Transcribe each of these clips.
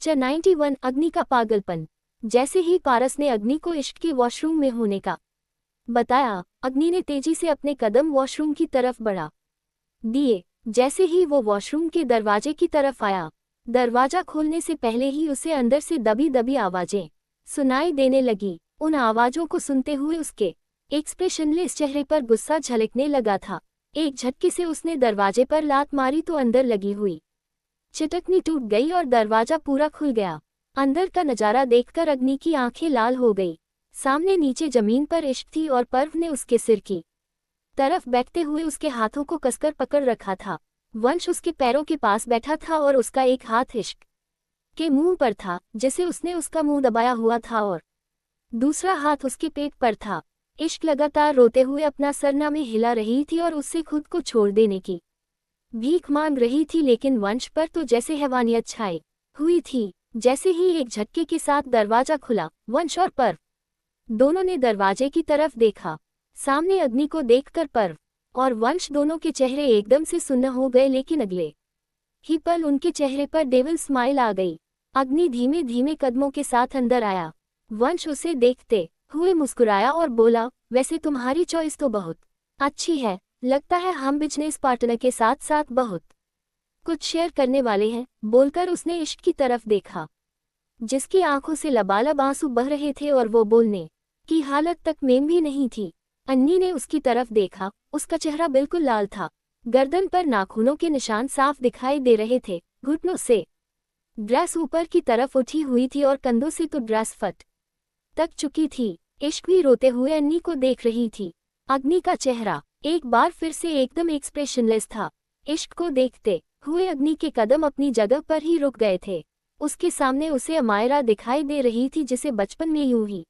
91 अग्नि का पागलपन। जैसे ही पारस ने अग्नि को इश्क के वॉशरूम में होने का बताया, अग्नि ने तेजी से अपने कदम वॉशरूम की तरफ बढ़ा दिए। जैसे ही वो वॉशरूम के दरवाजे की तरफ आया, दरवाजा खोलने से पहले ही उसे अंदर से दबी दबी आवाजें सुनाई देने लगी। उन आवाजों को सुनते हुए उसके एक्सप्रेशनलेस चेहरे पर गुस्सा झलकने लगा था। एक झटके से उसने दरवाजे पर लात मारी तो अंदर लगी हुई चिटकनी टूट गई और दरवाजा पूरा खुल गया। अंदर का नजारा देखकर अग्नि की आंखें लाल हो गई। सामने नीचे जमीन पर इश्क थी और पर्व ने उसके सिर की तरफ बैठते हुए उसके हाथों को कसकर पकड़ रखा था। वंश उसके पैरों के पास बैठा था और उसका एक हाथ इश्क के मुंह पर था, जिसे उसने उसका मुंह दबाया हुआ था, और दूसरा हाथ उसके पेट पर था। इश्क लगातार रोते हुए अपना सरना में हिला रही थी और उससे खुद को छोड़ देने की भीख मांग रही थी, लेकिन वंश पर तो जैसे हैवानियत छाई हुई थी। जैसे ही एक झटके के साथ दरवाजा खुला, वंश और पर्व दोनों ने दरवाजे की तरफ देखा। सामने अग्नि को देखकर पर्व और वंश दोनों के चेहरे एकदम से सुन्न हो गए, लेकिन अगले ही पल उनके चेहरे पर डेविल स्माइल आ गई। अग्नि धीमे धीमे कदमों के साथ अंदर आया। वंश उसे देखते हुए मुस्कुराया और बोला, वैसे तुम्हारी चॉइस तो बहुत अच्छी है। लगता है हम बिजनेस पार्टनर के साथ साथ बहुत कुछ शेयर करने वाले हैं। बोलकर उसने इश्क की तरफ देखा, जिसकी आंखों से लबालब आंसू बह रहे थे और वो बोलने की हालत तक में भी नहीं थी। अन्नी ने उसकी तरफ देखा। उसका चेहरा बिल्कुल लाल था। गर्दन पर नाखूनों के निशान साफ दिखाई दे रहे थे। घुटनों से ड्रेस ऊपर की तरफ उठी हुई थी और कंधों से तो ड्रेस फट तक चुकी थी। इश्क भी रोते हुए अन्नी को देख रही थी। अग्नि का चेहरा एक बार फिर से एकदम एक्सप्रेशनलेस था। इश्क को देखते हुए अग्नि के कदम अपनी जगह पर ही रुक गए थे। उसके सामने उसे अमायरा दिखाई दे रही थी, जिसे बचपन में यूं ही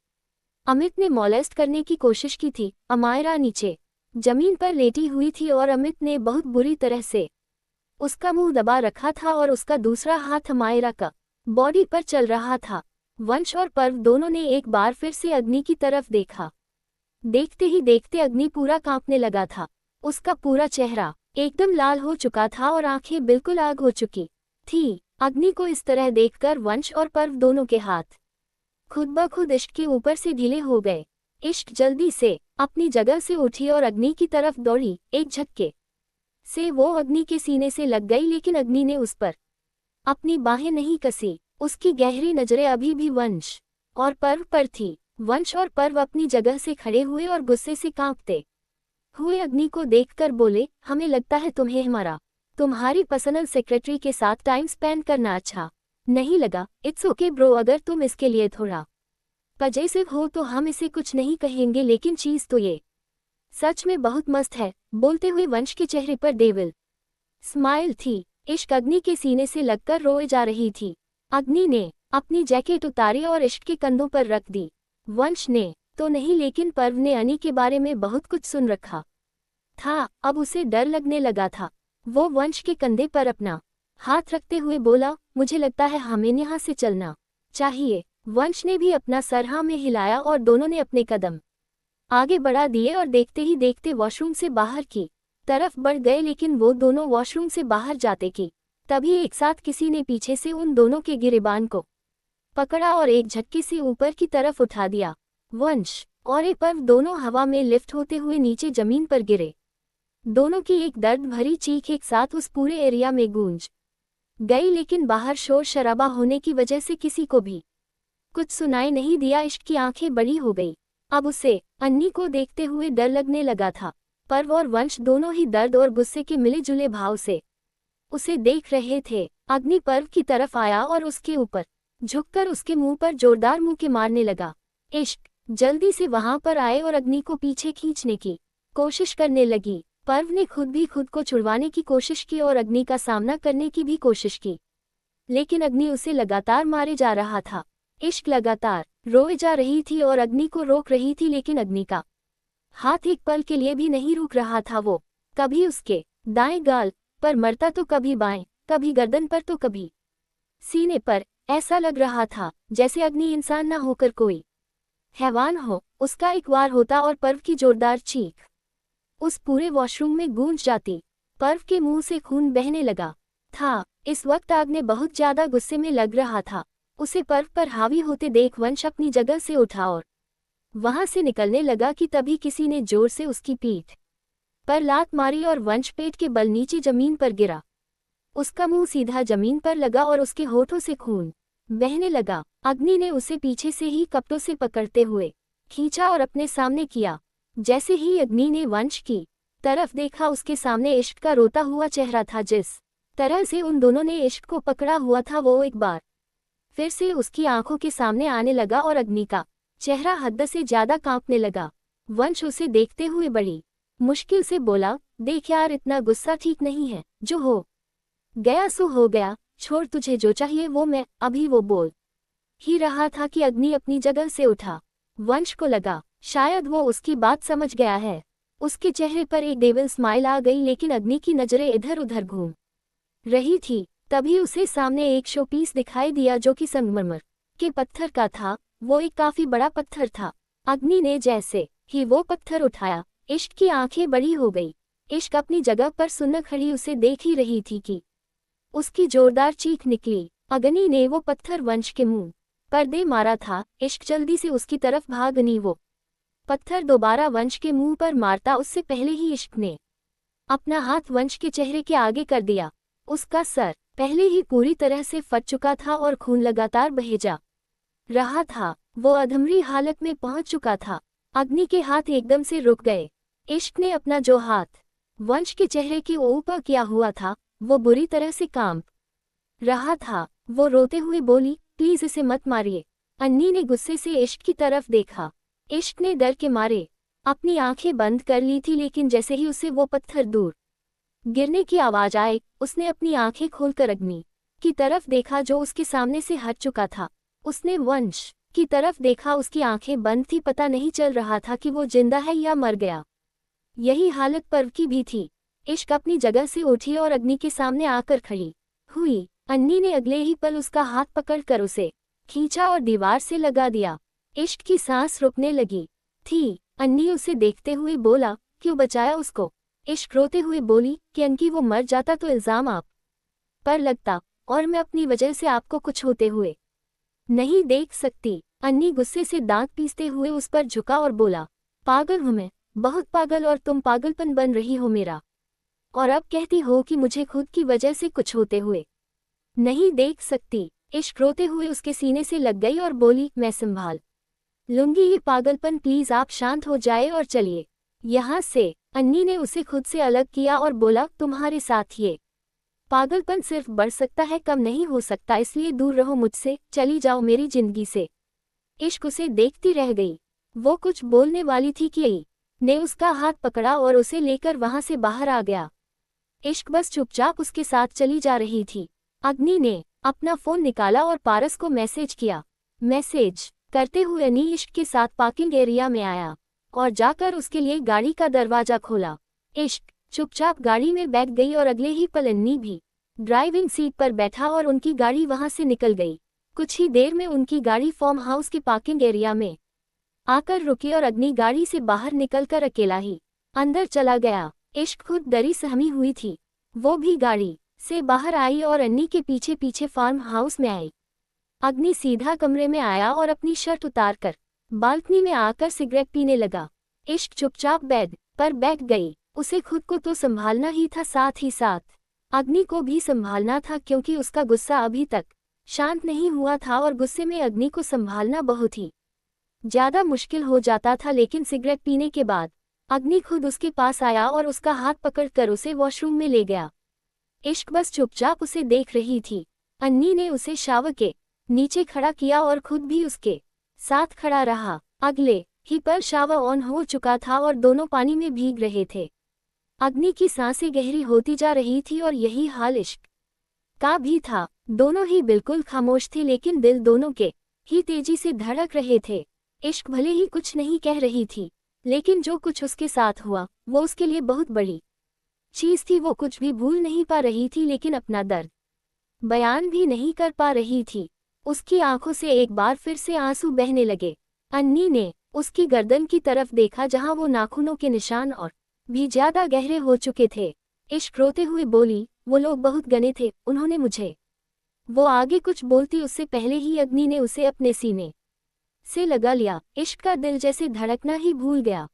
अमित ने मॉलेस्ट करने की कोशिश की थी। अमायरा नीचे जमीन पर लेटी हुई थी और अमित ने बहुत बुरी तरह से उसका मुंह दबा रखा था और उसका दूसरा हाथ अमायरा का बॉडी पर चल रहा था। वंश और पर्व दोनों ने एक बार फिर से अग्नि की तरफ देखा। देखते ही देखते अग्नि पूरा कांपने लगा था। उसका पूरा चेहरा एकदम लाल हो चुका था और आंखें बिल्कुल आग हो चुकी थी। अग्नि को इस तरह देखकर वंश और पर्व दोनों के हाथ खुद ब खुद इश्क के ऊपर से ढीले हो गए। इश्क जल्दी से अपनी जगह से उठी और अग्नि की तरफ दौड़ी। एक झटके से वो अग्नि के सीने से लग गई, लेकिन अग्नि ने उस पर अपनी बाहें नहीं कसी। उसकी गहरी नजरें अभी भी वंश और पर्व पर थी। वंश और पर्व अपनी जगह से खड़े हुए और गुस्से से कांपते हुए अग्नि को देखकर बोले, हमें लगता है तुम्हें हमारा तुम्हारी पर्सनल सेक्रेटरी के साथ टाइम स्पेंड करना अच्छा नहीं लगा। इट्स ओके ब्रो, अगर तुम इसके लिए थोड़ा पजेसिव हो तो हम इसे कुछ नहीं कहेंगे, लेकिन चीज तो ये सच में बहुत मस्त है। बोलते हुए वंश के चेहरे पर डेविल स्माइल थी। इश्क अग्नि के सीने से लगकर रोए जा रही थी। अग्नि ने अपनी जैकेट उतारी और इश्क के कंधों पर रख दी। वंश ने तो नहीं, लेकिन पर्व ने अनी के बारे में बहुत कुछ सुन रखा था। अब उसे डर लगने लगा था। वो वंश के कंधे पर अपना हाथ रखते हुए बोला, मुझे लगता है हमें यहाँ से चलना चाहिए। वंश ने भी अपना सर हाँ में हिलाया और दोनों ने अपने कदम आगे बढ़ा दिए और देखते ही देखते वॉशरूम से बाहर की तरफ बढ़ गए। लेकिन वो दोनों वॉशरूम से बाहर जाते कि तभी एक साथ किसी ने पीछे से उन दोनों के गिरेबान को पकड़ा और एक झटके से ऊपर की तरफ उठा दिया। वंश और पर्व दोनों हवा में लिफ्ट होते हुए नीचे जमीन पर गिरे। दोनों की एक दर्द भरी चीख एक साथ उस पूरे एरिया में गूंज गई, लेकिन बाहर शोर शराबा होने की वजह से किसी को भी कुछ सुनाई नहीं दिया। इश्क की आंखें बड़ी हो गई। अब उसे अन्नी को देखते हुए डर लगने लगा था। पर्व और वंश दोनों ही दर्द और गुस्से के मिले जुले भाव से उसे देख रहे थे। अग्नि पर्व की तरफ आया और उसके ऊपर झुककर उसके मुंह पर जोरदार मुंह के मारने लगा। इश्क जल्दी से वहां पर आए और अग्नि को पीछे खींचने की कोशिश करने लगी। पर्व ने खुद भी खुद को छुड़वाने की कोशिश की और अग्नि का सामना करने की भी कोशिश की, लेकिन अग्नि उसे लगातार मारे जा रहा था। इश्क लगातार रोए जा रही थी और अग्नि को रोक रही थी, लेकिन अग्नि का हाथ एक पल के लिए भी नहीं रुक रहा था। वो कभी उसके दाएं गाल पर मरता तो कभी बाएं, कभी गर्दन पर तो कभी सीने पर। ऐसा लग रहा था जैसे अग्नि इंसान न होकर कोई हैवान हो। उसका एक वार होता और पर्व की जोरदार चीख उस पूरे वॉशरूम में गूंज जाती। पर्व के मुंह से खून बहने लगा था। इस वक्त आग्ने बहुत ज्यादा गुस्से में लग रहा था। उसे पर्व पर हावी होते देख वंश अपनी जगह से उठा और वहां से निकलने लगा कि तभी किसी ने जोर से उसकी पीठ पर लात मारी और वंश पेट के बल नीचे जमीन पर गिरा। उसका मुंह सीधा जमीन पर लगा और उसके होठों से खून बहने लगा। अग्नि ने उसे पीछे से ही कपड़ों से पकड़ते हुए खींचा और अपने सामने किया। जैसे ही अग्नि ने वंश की तरफ देखा, उसके सामने इश्क का रोता हुआ चेहरा था। जिस तरह से उन दोनों ने इश्क को पकड़ा हुआ था वो एक बार फिर से उसकी आंखों के सामने आने लगा और अग्नि का चेहरा हद से ज्यादा कांपने लगा। वंश उसे देखते हुए बड़ी मुश्किल से बोला, देख यार, इतना गुस्सा ठीक नहीं है। जो हो गया सो हो गया, छोड़, तुझे जो चाहिए वो मैं। अभी वो बोल ही रहा था कि अग्नि अपनी जगह से उठा। वंश को लगा शायद वो उसकी बात समझ गया है। उसके चेहरे पर एक डेविल स्माइल आ गई, लेकिन अग्नि की नजरें इधर उधर घूम रही थी। तभी उसे सामने एक शो पीस दिखाई दिया जो कि संगमरमर के पत्थर का था। वो एक काफी बड़ा पत्थर था। अग्नि ने जैसे ही वो पत्थर उठाया, इश्क की आंखें बड़ी हो गई। इश्क अपनी जगह पर सुन्न खड़ी उसे देख ही रही थी कि उसकी जोरदार चीख निकली। अग्नि ने वो पत्थर वंश के मुंह पर दे मारा था। इश्क जल्दी से उसकी तरफ भागनी वो पत्थर दोबारा वंश के मुंह पर मारता, उससे पहले ही इश्क ने अपना हाथ वंश के चेहरे के आगे कर दिया। उसका सर पहले ही पूरी तरह से फट चुका था और खून लगातार बहे जा रहा था। वो अधमरी हालत में पहुंच चुका था। अग्नि के हाथ एकदम से रुक गए। इश्क ने अपना जो हाथ वंश के चेहरे के ऊपर किया हुआ था वो बुरी तरह से कांप रहा था। वो रोते हुए बोली, प्लीज इसे मत मारिए। अन्नी ने गुस्से से इश्क की तरफ देखा। इश्क ने डर के मारे अपनी आंखें बंद कर ली थी, लेकिन जैसे ही उसे वो पत्थर दूर गिरने की आवाज आए, उसने अपनी आंखें खोलकर अग्नि की तरफ देखा जो उसके सामने से हट चुका था। उसने वंश की तरफ देखा, उसकी आंखें बंद थी। पता नहीं चल रहा था कि वो जिंदा है या मर गया। यही हालत पर्व की भी थी। इश्क अपनी जगह से उठी और अग्नि के सामने आकर खड़ी हुई। अन्नी ने अगले ही पल उसका हाथ पकड़कर उसे खींचा और दीवार से लगा दिया। इश्क की सांस रुकने लगी थी। अन्नी उसे देखते हुए बोला, क्यों बचाया उसको? इश्क रोते हुए बोली कि अनकी वो मर जाता तो इल्जाम आप पर लगता, और मैं अपनी वजह से आपको कुछ होते हुए नहीं देख सकती। अन्नी गुस्से से दांत पीसते हुए उस पर झुका और बोला, पागल हूं मैं, बहुत पागल, और तुम पागलपन बन रही हो मेरा। और अब कहती हो कि मुझे खुद की वजह से कुछ होते हुए नहीं देख सकती। इश्क रोते हुए उसके सीने से लग गई और बोली, मैं संभाल लूंगी ये पागलपन, प्लीज आप शांत हो जाए और चलिए यहाँ से। अन्नी ने उसे खुद से अलग किया और बोला, तुम्हारे साथ ये पागलपन सिर्फ बढ़ सकता है, कम नहीं हो सकता, इसलिए दूर रहो मुझसे, चली जाओ मेरी जिंदगी से। इश्क उसे देखती रह गई। वो कुछ बोलने वाली थी कि ने उसका हाथ पकड़ा और उसे लेकर वहां से बाहर आ गया। इश्क बस चुपचाप उसके साथ चली जा रही थी। अग्नि ने अपना फोन निकाला और पारस को मैसेज किया। मैसेज करते हुए अनी इश्क के साथ पार्किंग एरिया में आया और जाकर उसके लिए गाड़ी का दरवाजा खोला। इश्क चुपचाप गाड़ी में बैठ गई और अगले ही पल अन्नी भी ड्राइविंग सीट पर बैठा और उनकी गाड़ी वहां से निकल गई। कुछ ही देर में उनकी गाड़ी फार्म हाउस के पार्किंग एरिया में आकर रुकी और अग्नि गाड़ी से बाहर निकलकर अकेला ही अंदर चला गया। इश्क खुद डरी सहमी हुई थी। वो भी गाड़ी से बाहर आई और अन्नी के पीछे पीछे फार्म हाउस में आई। अग्नि सीधा कमरे में आया और अपनी शर्ट उतारकर बालकनी में आकर सिगरेट पीने लगा। इश्क चुपचाप बेड पर बैठ गई। उसे खुद को तो संभालना ही था, साथ ही साथ अग्नि को भी संभालना था, क्योंकि उसका गुस्सा अभी तक शांत नहीं हुआ था और गुस्से में अग्नि को संभालना बहुत ही ज्यादा मुश्किल हो जाता था। लेकिन सिगरेट पीने के बाद अग्नि खुद उसके पास आया और उसका हाथ पकड़कर उसे वॉशरूम में ले गया। इश्क बस चुपचाप उसे देख रही थी। अन्नी ने उसे शावर के नीचे खड़ा किया और खुद भी उसके साथ खड़ा रहा। अगले ही पल शावर ऑन हो चुका था और दोनों पानी में भीग रहे थे। अग्नि की सांसें गहरी होती जा रही थी और यही हाल इश्क का भी था। दोनों ही बिल्कुल खामोश थे, लेकिन दिल दोनों के ही तेजी से धड़क रहे थे। इश्क भले ही कुछ नहीं कह रही थी, लेकिन जो कुछ उसके साथ हुआ वो उसके लिए बहुत बड़ी चीज थी। वो कुछ भी भूल नहीं पा रही थी, लेकिन अपना दर्द बयान भी नहीं कर पा रही थी। उसकी आंखों से एक बार फिर से आंसू बहने लगे। अन्नी ने उसकी गर्दन की तरफ देखा, जहां वो नाखूनों के निशान और भी ज्यादा गहरे हो चुके थे। इश्क रोते हुए बोली, वो लोग बहुत गने थे, उन्होंने मुझे। वो आगे कुछ बोलती उससे पहले ही अग्नि ने उसे अपने सीने से लगा लिया। इश्क का दिल जैसे धड़कना ही भूल गया।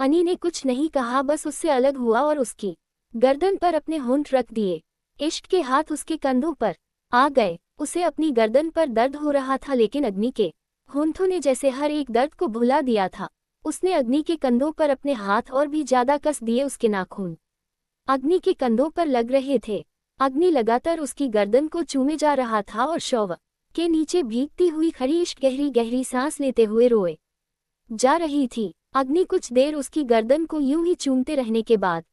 अनी ने कुछ नहीं कहा, बस उससे अलग हुआ और उसकी गर्दन पर अपने होंठ रख दिए। इश्क के हाथ उसके कंधों पर आ गए। उसे अपनी गर्दन पर दर्द हो रहा था, लेकिन अग्नि के होंठों ने जैसे हर एक दर्द को भुला दिया था। उसने अग्नि के कंधों पर अपने हाथ और भी ज्यादा कस दिए। उसके नाखून अग्नि के कंधों पर लग रहे थे। अग्नि लगातार उसकी गर्दन को चूमे जा रहा था और शव के नीचे भीगती हुई खड़ी इश्क गहरी गहरी सांस लेते हुए रोए जा रही थी। अग्नि कुछ देर उसकी गर्दन को यूं ही चूमते रहने के बाद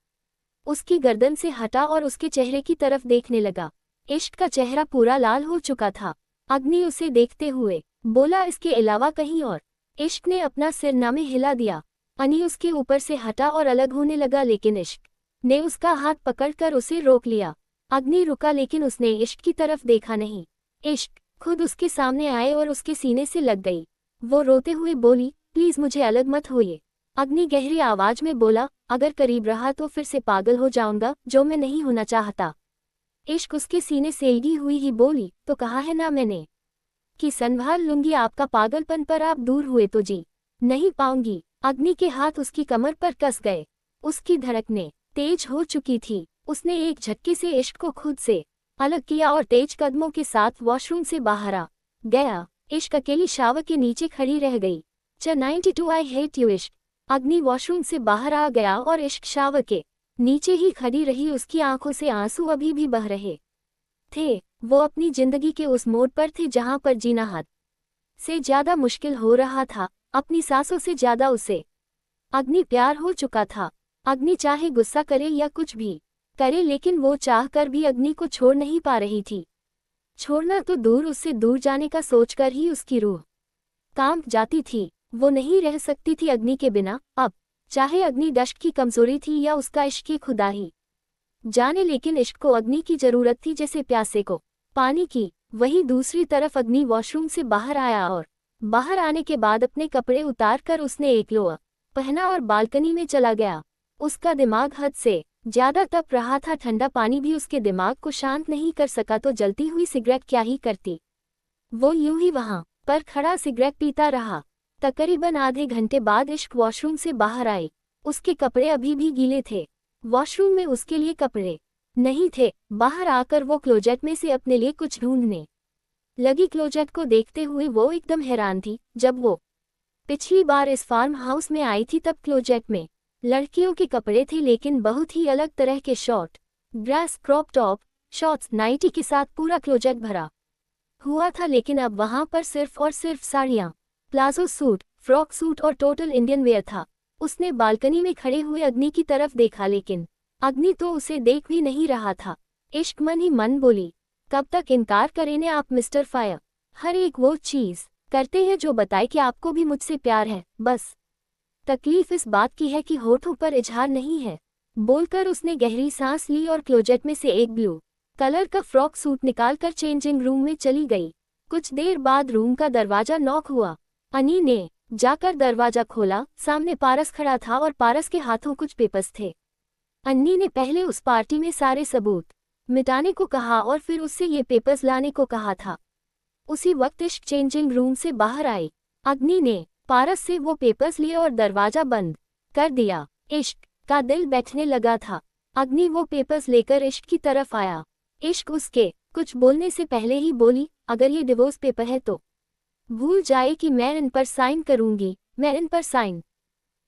उसकी गर्दन से हटा और उसके चेहरे की तरफ देखने लगा। इश्क का चेहरा पूरा लाल हो चुका था। अग्नि उसे देखते हुए बोला, इसके अलावा कहीं और? इश्क ने अपना सिर नामे हिला दिया। अनी उसके ऊपर से हटा और अलग होने लगा, लेकिन इश्क ने उसका हाथ पकड़कर उसे रोक लिया। अग्नि रुका, लेकिन उसने इश्क की तरफ देखा नहीं। इश्क खुद उसके सामने आए और उसके सीने से लग गई। वो रोते हुए बोली, प्लीज मुझे अलग मत होइए। अग्नि गहरी आवाज में बोला, अगर करीब रहा तो फिर से पागल हो जाऊंगा, जो मैं नहीं होना चाहता। इश्क उसके सीने से लगी हुई ही बोली, तो कहा है ना मैंने कि संभाल लूंगी आपका पागलपन, पर आप दूर हुए तो जी नहीं पाऊंगी। अग्नि के हाथ उसकी कमर पर कस गए। उसकी धड़कनें तेज हो चुकी थी। उसने एक झटके से इश्क को खुद से अलग किया और तेज कदमों के साथ वॉशरूम से बाहर आ गया। इश्क अकेली शावर के नीचे खड़ी रह गई। 92 आई हेट यू इश्क। अग्नि वॉशरूम से बाहर आ गया और इश्क शावर के नीचे ही खड़ी रही। उसकी आंखों से आंसू अभी भी बह रहे थे। वो अपनी जिंदगी के उस मोड़ पर थे जहां पर जीना हद से ज्यादा मुश्किल हो रहा था। अपनी सांसों से ज्यादा उसे अग्नि प्यार हो चुका था। अग्नि चाहे गुस्सा करे या कुछ भी करे, लेकिन वो चाह कर भी अग्नि को छोड़ नहीं पा रही थी। छोड़ना तो दूर, उससे दूर जाने का सोचकर ही उसकी रूह कांप जाती थी। वो नहीं रह सकती थी अग्नि के बिना अब, चाहे अग्नि डस्ट की कमजोरी थी या उसका इश्क की खुदा ही जाने, लेकिन इश्क को अग्नि की जरूरत थी जैसे प्यासे को पानी की। वहीं दूसरी तरफ अग्नि वॉशरूम से बाहर आया और बाहर आने के बाद अपने कपड़े उतार कर उसने एक लोअर पहना और बालकनी में चला गया। उसका दिमाग हद से ज्यादा तप रहा था। ठंडा पानी भी उसके दिमाग को शांत नहीं कर सका, तो जलती हुई सिगरेट क्या ही करती। वो यूं ही वहां पर खड़ा सिगरेट पीता रहा। तकरीबन आधे घंटे बाद इश्क वॉशरूम से बाहर आई। उसके कपड़े अभी भी गीले थे। वॉशरूम में उसके लिए कपड़े नहीं थे। बाहर आकर वो क्लोजेट में से अपने लिए कुछ ढूंढने लगी। क्लोजेट को देखते हुए वो एकदम हैरान थी। जब वो पिछली बार इस फार्म हाउस में आई थी तब क्लोजेट में लड़कियों के कपड़े थे, लेकिन बहुत ही अलग तरह के short dress, crop top, shorts, nightie के साथ पूरा क्लोजेट भरा हुआ था। लेकिन अब वहां पर सिर्फ और सिर्फ साड़ियां, प्लाजो सूट, फ्रॉक सूट और टोटल इंडियन वेयर था। उसने बालकनी में खड़े हुए अग्नि की तरफ देखा, लेकिन अग्नि तो उसे देख भी नहीं रहा था। इश्क मन ही मन बोली, कब तक इनकार करेंगे आप मिस्टर फायर? हर एक वो चीज करते हैं जो बताए कि आपको भी मुझसे प्यार है। बस तकलीफ इस बात की है कि होठों पर इजहार नहीं है। बोलकर उसने गहरी सांस ली और क्लोजेट में से एक ब्लू कलर का फ्रॉक सूट निकालकर चेंजिंग रूम में चली गई। कुछ देर बाद रूम का दरवाजा नॉक हुआ। अनी ने जाकर दरवाजा खोला। सामने पारस खड़ा था और पारस के हाथों कुछ पेपर्स थे। अन्नी ने पहले उस पार्टी में सारे सबूत मिटाने को कहा और फिर उससे ये पेपर्स लाने को कहा था। उसी वक्त इश्क चेंजिंग रूम से बाहर आई। अग्नि ने पारस से वो पेपर्स लिए और दरवाजा बंद कर दिया। इश्क का दिल बैठने लगा था। अग्नि वो पेपर्स लेकर इश्क की तरफ आया। इश्क उसके कुछ बोलने से पहले ही बोली, अगर ये डिवोर्स पेपर है तो भूल जाए कि मैं इन पर साइन करूंगी। मैं इन पर साइन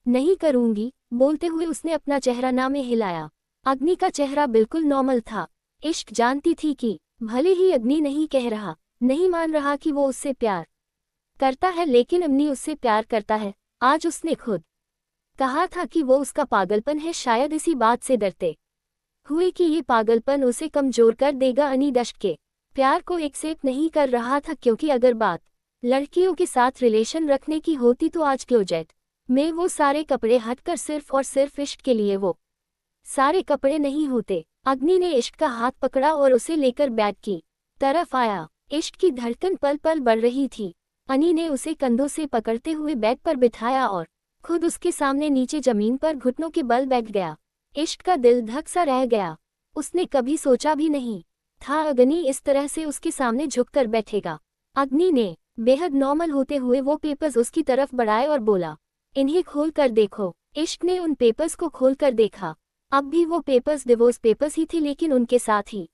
नहीं करूंगी। बोलते हुए उसने अपना चेहरा ना में हिलाया। अग्नि का चेहरा बिल्कुल नॉर्मल था। इश्क जानती थी कि भले ही अग्नि नहीं कह रहा, नहीं मान रहा कि वो उससे प्यार करता है, लेकिन अग्नि उससे प्यार करता है। आज उसने खुद कहा था कि वो उसका पागलपन है। शायद इसी बात से डरते हुए कि ये पागलपन उसे कमजोर कर देगा, अनी डस्ट के प्यार को एक्सेप्ट नहीं कर रहा था। क्योंकि अगर बात लड़कियों के साथ रिलेशन रखने की होती तो आज क्लोजेट में वो सारे कपड़े हटकर सिर्फ और सिर्फ इश्क के लिए वो सारे कपड़े नहीं होते। अग्नि ने इश्क का हाथ पकड़ा और उसे लेकर बेड की तरफ आया। इश्क की धड़कन पल पल बढ़ रही थी। अनी ने उसे कंधों से पकड़ते हुए बेड पर बिठाया और खुद उसके सामने नीचे जमीन पर घुटनों के बल बैठ गया। इश्क का दिल धक सा रह गया। उसने कभी सोचा भी नहीं था अग्नि इस तरह से उसके सामने झुककर बैठेगा। अग्नि ने बेहद नॉर्मल होते हुए वो पेपर्स उसकी तरफ बढ़ाए और बोला, इन्हें खोल कर देखो। इश्क ने उन पेपर्स को खोल कर देखा। अब भी वो पेपर्स डिवोर्स पेपर्स ही थे, लेकिन उनके साथ ही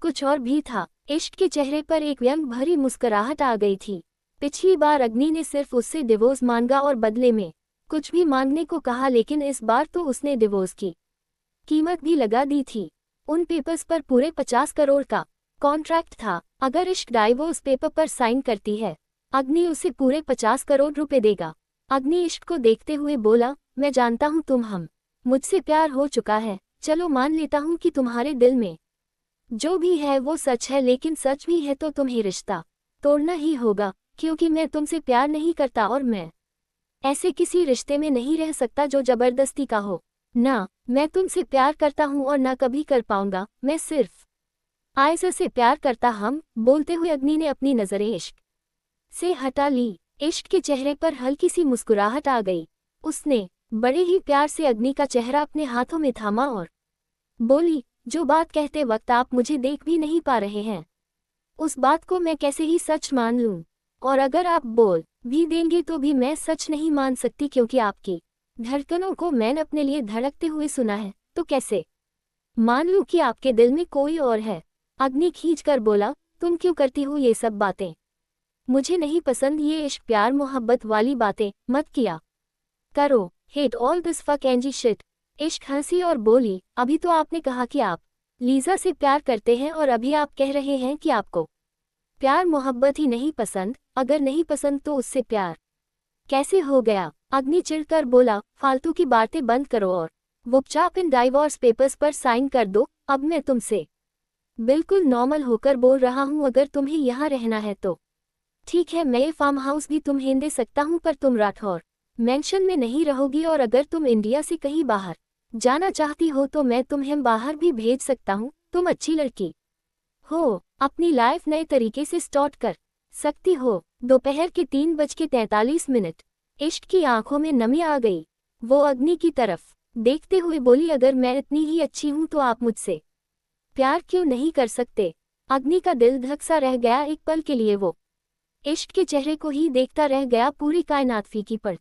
कुछ और भी था। इश्क के चेहरे पर एक व्यंग भरी मुस्कुराहट आ गई थी। पिछली बार अग्नि ने सिर्फ उससे डिवोर्स मांगा और बदले में कुछ भी मांगने को कहा, लेकिन इस बार तो उसने डिवोर्स की कीमत भी लगा दी थी। उन पेपर्स पर पूरे 50 करोड़ का कॉन्ट्रैक्ट था। अगर इश्क डाइवोर्स पेपर पर साइन करती है, अग्नि उसे पूरे 50 करोड़ रुपए देगा। अग्नि इश्क को देखते हुए बोला, मैं जानता हूँ हम मुझसे प्यार हो चुका है। चलो मान लेता हूँ कि तुम्हारे दिल में जो भी है वो सच है, लेकिन सच भी है तो तुम्हें रिश्ता तोड़ना ही होगा, क्योंकि मैं तुमसे प्यार नहीं करता और मैं ऐसे किसी रिश्ते में नहीं रह सकता जो जबरदस्ती का हो। ना मैं तुमसे प्यार करता हूँ और ना कभी कर पाऊंगा, मैं सिर्फ आयशा से प्यार करता। हम बोलते हुए अग्नि ने अपनी नजरें इश्क से हटा ली। इश्क के चेहरे पर हल्की सी मुस्कुराहट आ गई। उसने बड़े ही प्यार से अग्नि का चेहरा अपने हाथों में थामा और बोली, जो बात कहते वक्त आप मुझे देख भी नहीं पा रहे हैं, उस बात को मैं कैसे ही सच मान लूं? और अगर आप बोल भी देंगे तो भी मैं सच नहीं मान सकती, क्योंकि आपकी धड़कनों को मैंने अपने लिए धड़कते हुए सुना है। तो कैसे मान लूं कि आपके दिल में कोई और है? अग्नि खींच कर बोला, तुम क्यों करती हो ये सब बातें? मुझे नहीं पसंद ये इश्क प्यार मोहब्बत वाली बातें, मत किया करो। Hate all this fuck angie shit. इश्क हंसी और बोली, अभी तो आपने कहा कि आप लीजा से प्यार करते हैं और अभी आप कह रहे हैं कि आपको प्यार मोहब्बत ही नहीं पसंद। अगर नहीं पसंद तो उससे प्यार कैसे हो गया? अग्नि चिढ़कर बोला, फालतू की बातें बंद करो और चुपचाप इन डाइवोर्स पेपर्स पर साइन कर दो। अब मैं तुमसे बिल्कुल नॉर्मल होकर बोल रहा हूँ, अगर तुम्हें यहाँ रहना है तो ठीक है, मैं ये फार्म हाउस भी तुम्हें दे सकता हूँ, पर तुम राठौर मेंशन में नहीं रहोगी। और अगर तुम इंडिया से कहीं बाहर जाना चाहती हो तो मैं तुम्हें बाहर भी भेज सकता हूँ। तुम अच्छी लड़की हो, अपनी लाइफ नए तरीके से स्टार्ट कर सकती हो। दोपहर के 3:43। इश्क की आंखों में नमी आ गई। वो अग्नि की तरफ देखते हुए बोली, अगर मैं इतनी ही अच्छी हूँ तो आप मुझसे प्यार क्यों नहीं कर सकते? अग्नि का दिल धक सा रह गया एक पल के लिए। वो इश्क के चेहरे को ही देखता रह गया। पूरी कायनात फीकी पड़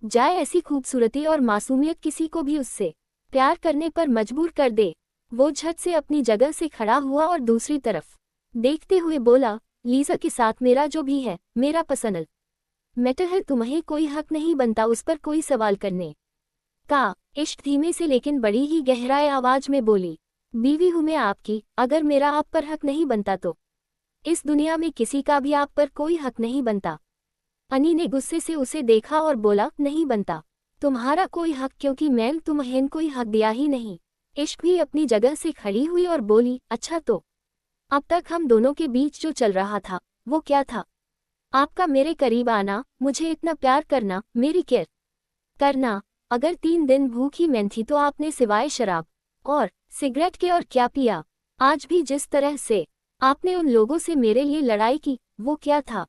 जाए, ऐसी खूबसूरती और मासूमियत किसी को भी उससे प्यार करने पर मजबूर कर दे। वो झट से अपनी जगह से खड़ा हुआ और दूसरी तरफ देखते हुए बोला, लीजा के साथ मेरा जो भी है मेरा पर्सनल मैटर है, तुम्हें कोई हक नहीं बनता उस पर कोई सवाल करने का। इश्क धीमे से लेकिन बड़ी ही गहराई आवाज में बोली, बीवी हूं मैं आपकी, अगर मेरा आप पर हक नहीं बनता तो इस दुनिया में किसी का भी आप पर कोई हक नहीं बनता। अनी ने गुस्से से उसे देखा और बोला, नहीं बनता तुम्हारा कोई हक, क्योंकि मैंने तुम्हें कोई हक दिया ही नहीं। इश्क भी अपनी जगह से खड़ी हुई और बोली, अच्छा तो अब तक हम दोनों के बीच जो चल रहा था वो क्या था? आपका मेरे करीब आना, मुझे इतना प्यार करना, मेरी केयर करना। अगर 3 दिन भूखी मैं थी तो आपने सिवाय शराब और सिगरेट के और क्या पिया? आज भी जिस तरह से आपने उन लोगों से मेरे लिए लड़ाई की, वो क्या था?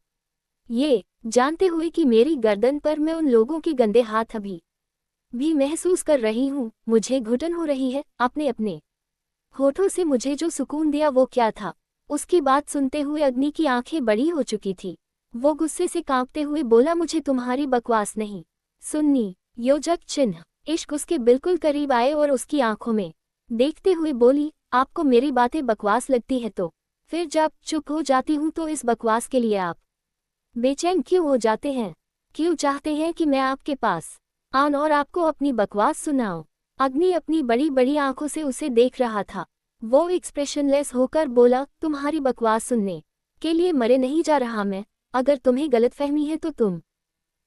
ये जानते हुए कि मेरी गर्दन पर मैं उन लोगों के गंदे हाथ अभी भी महसूस कर रही हूँ, मुझे घुटन हो रही है। आपने अपने होठों से मुझे जो सुकून दिया वो क्या था? उसकी बात सुनते हुए अग्नि की आंखें बड़ी हो चुकी थी। वो गुस्से से कांपते हुए बोला, मुझे तुम्हारी बकवास नहीं सुननी। योजक चिन्ह। इश्क उसके बिल्कुल करीब आए और उसकी आंखों में देखते हुए बोली, आपको मेरी बातें बकवास लगती है तो फिर जब चुप हो जाती हूँ तो इस बकवास के लिए आप बेचैन क्यों हो जाते हैं? क्यों चाहते हैं कि मैं आपके पास आऊं और आपको अपनी बकवास सुनाऊं? अग्नि अपनी बड़ी बड़ी आंखों से उसे देख रहा था। वो एक्सप्रेशनलेस होकर बोला, तुम्हारी बकवास सुनने के लिए मरे नहीं जा रहा मैं। अगर तुम्हें गलतफहमी है तो तुम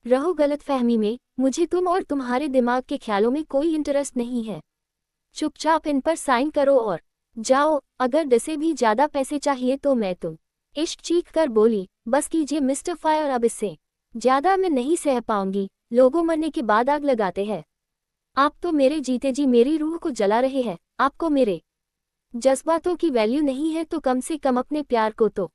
रहो गलतफहमी में, मुझे तुम और तुम्हारे दिमाग के ख्यालों में कोई इंटरेस्ट नहीं है। चुपचाप इन पर साइन करो और जाओ। अगर 10 से भी ज्यादा पैसे चाहिए तो मैं तुम इश्क चीख कर बोली, बस कीजिए मिस्टर फायर, अब इससे ज्यादा मैं नहीं सह पाऊंगी। लोगों मरने के बाद आग लगाते हैं, आप तो मेरे जीते जी मेरी रूह को जला रहे हैं। आपको मेरे जज्बातों की वैल्यू नहीं है तो कम से कम अपने प्यार को तो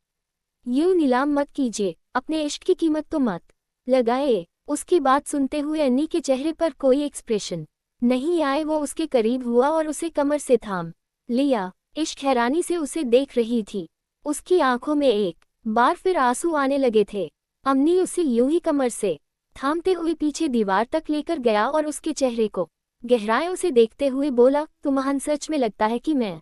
यूं नीलाम मत कीजिए, अपने इश्क की कीमत तो मत लगाए। उसकी बात सुनते हुए अन्नी के चेहरे पर कोई एक्सप्रेशन नहीं आए। वो उसके करीब हुआ और उसे कमर से थाम लिया। इश्क हैरानी से उसे देख रही थी। उसकी आंखों में एक बार फिर आंसू आने लगे थे। अमनी उसे यूं ही कमर से थामते हुए पीछे दीवार तक लेकर गया और उसके चेहरे को गहराइयों से देखते हुए बोला, तुम्हान सच में लगता है कि मैं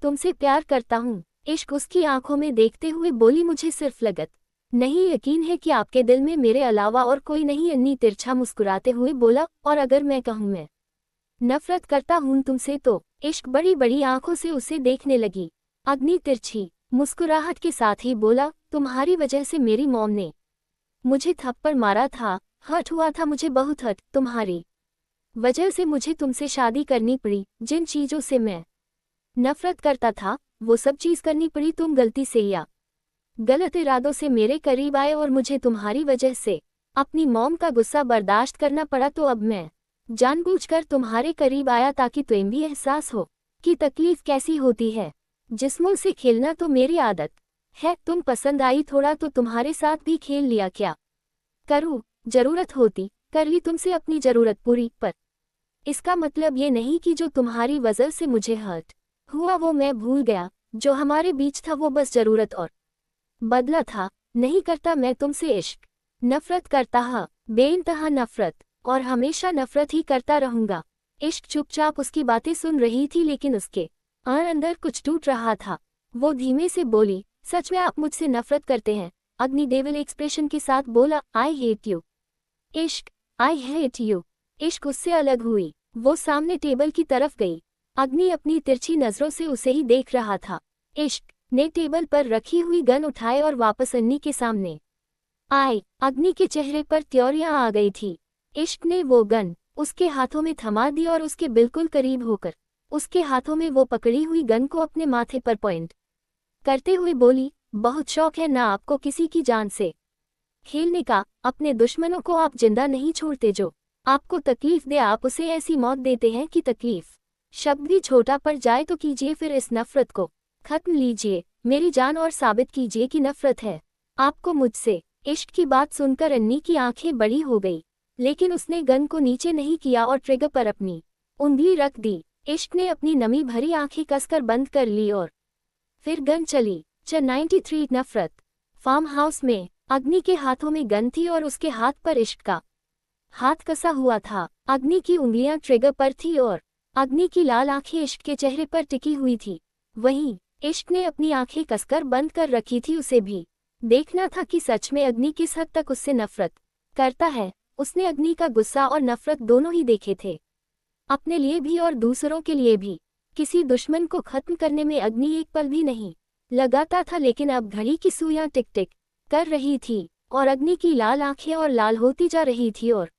तुमसे प्यार करता हूँ। इश्क उसकी आंखों में देखते हुए बोली, मुझे सिर्फ लगत नहीं यकीन है कि आपके दिल में मेरे अलावा और कोई नहीं। अन्नी तिरछा मुस्कुराते हुए बोला, और अगर मैं कहूँ मैं नफरत करता हूँ तुमसे तो। इश्क बड़ी बड़ी आंखों से उसे देखने लगी। अग्नि तिरछी मुस्कुराहट के साथ ही बोला, तुम्हारी वजह से मेरी मॉम ने मुझे थप्पड़ मारा था, हर्ट हुआ था मुझे बहुत हर्ट। तुम्हारी वजह से मुझे तुमसे शादी करनी पड़ी। जिन चीज़ों से मैं नफरत करता था वो सब चीज़ करनी पड़ी। तुम गलती से या गलत इरादों से मेरे करीब आए और मुझे तुम्हारी वजह से अपनी मॉम का गुस्सा बर्दाश्त करना पड़ा। तो अब मैं जानबूझकर तुम्हारे करीब आया ताकि तुम्हें भी एहसास हो कि तकलीफ कैसी होती है। जिस्मों से खेलना तो मेरी आदत है। तुम पसंद आई थोड़ा तो तुम्हारे साथ भी खेल लिया। क्या करूँ, जरूरत होती कर ली तुमसे अपनी जरूरत पूरी, पर इसका मतलब ये नहीं कि जो तुम्हारी वजह से मुझे हर्ट हुआ वो मैं भूल गया। जो हमारे बीच था वो बस जरूरत और बदला था। नहीं करता मैं तुमसे इश्क, नफरत करता हाँ, बेइंतहा नफरत, और हमेशा नफरत ही करता रहूंगा। इश्क चुपचाप उसकी बातें सुन रही थी, लेकिन उसके अंदर कुछ टूट रहा था। वो धीमे से बोली, सच में आप मुझसे नफरत करते हैं? अग्नि डेविल एक्सप्रेशन के साथ बोला, आई हेट यू। इश्क, आई हेट यू। इश्क उससे अलग हुई। वो सामने टेबल की तरफ गई। अग्नि अपनी तिरछी नजरों से उसे ही देख रहा था। इश्क ने टेबल पर रखी हुई गन उठाए और वापस अन्नी के सामने आए। अग्नि के चेहरे पर त्योरियां आ गई थी। इश्क ने वो गन उसके हाथों में थमा दी और उसके बिल्कुल करीब होकर उसके हाथों में वो पकड़ी हुई गन को अपने माथे पर पॉइंट करते हुए बोली, बहुत शौक है ना आपको किसी की जान से खेलने का। अपने दुश्मनों को आप जिंदा नहीं छोड़ते। जो आपको तकलीफ दे आप उसे ऐसी मौत देते हैं कि तकलीफ शब्द भी छोटा पड़ जाए। तो कीजिए फिर इस नफरत को खत्म लीजिए मेरी जान, और साबित कीजिए कि नफरत है आपको मुझसे। इश्क की बात सुनकर अन्नी की आंखें बड़ी हो गई, लेकिन उसने गन को नीचे नहीं किया और ट्रिगर पर अपनी उंगली रख दी। इश्क ने अपनी नमी भरी आंखें कसकर बंद कर ली और फिर गन चली। 93 नफरत। फार्म हाउस में अग्नि के हाथों में गन थी और उसके हाथ पर इश्क का हाथ कसा हुआ था। अग्नि की उंगलियां ट्रिगर पर थी और अग्नि की लाल आंखें इश्क के चेहरे पर टिकी हुई थी। वहीं इश्क ने अपनी आंखें कसकर बंद कर रखी थी। उसे भी देखना था कि सच में अग्नि किस हद तक उससे नफरत करता है। उसने अग्नि का गुस्सा और नफरत दोनों ही देखे थे, अपने लिए भी और दूसरों के लिए भी। किसी दुश्मन को खत्म करने में अग्नि एक पल भी नहीं लगाता था, लेकिन अब घड़ी की सुइयां टिक टिक कर रही थी और अग्नि की लाल आंखें और लाल होती जा रही थी और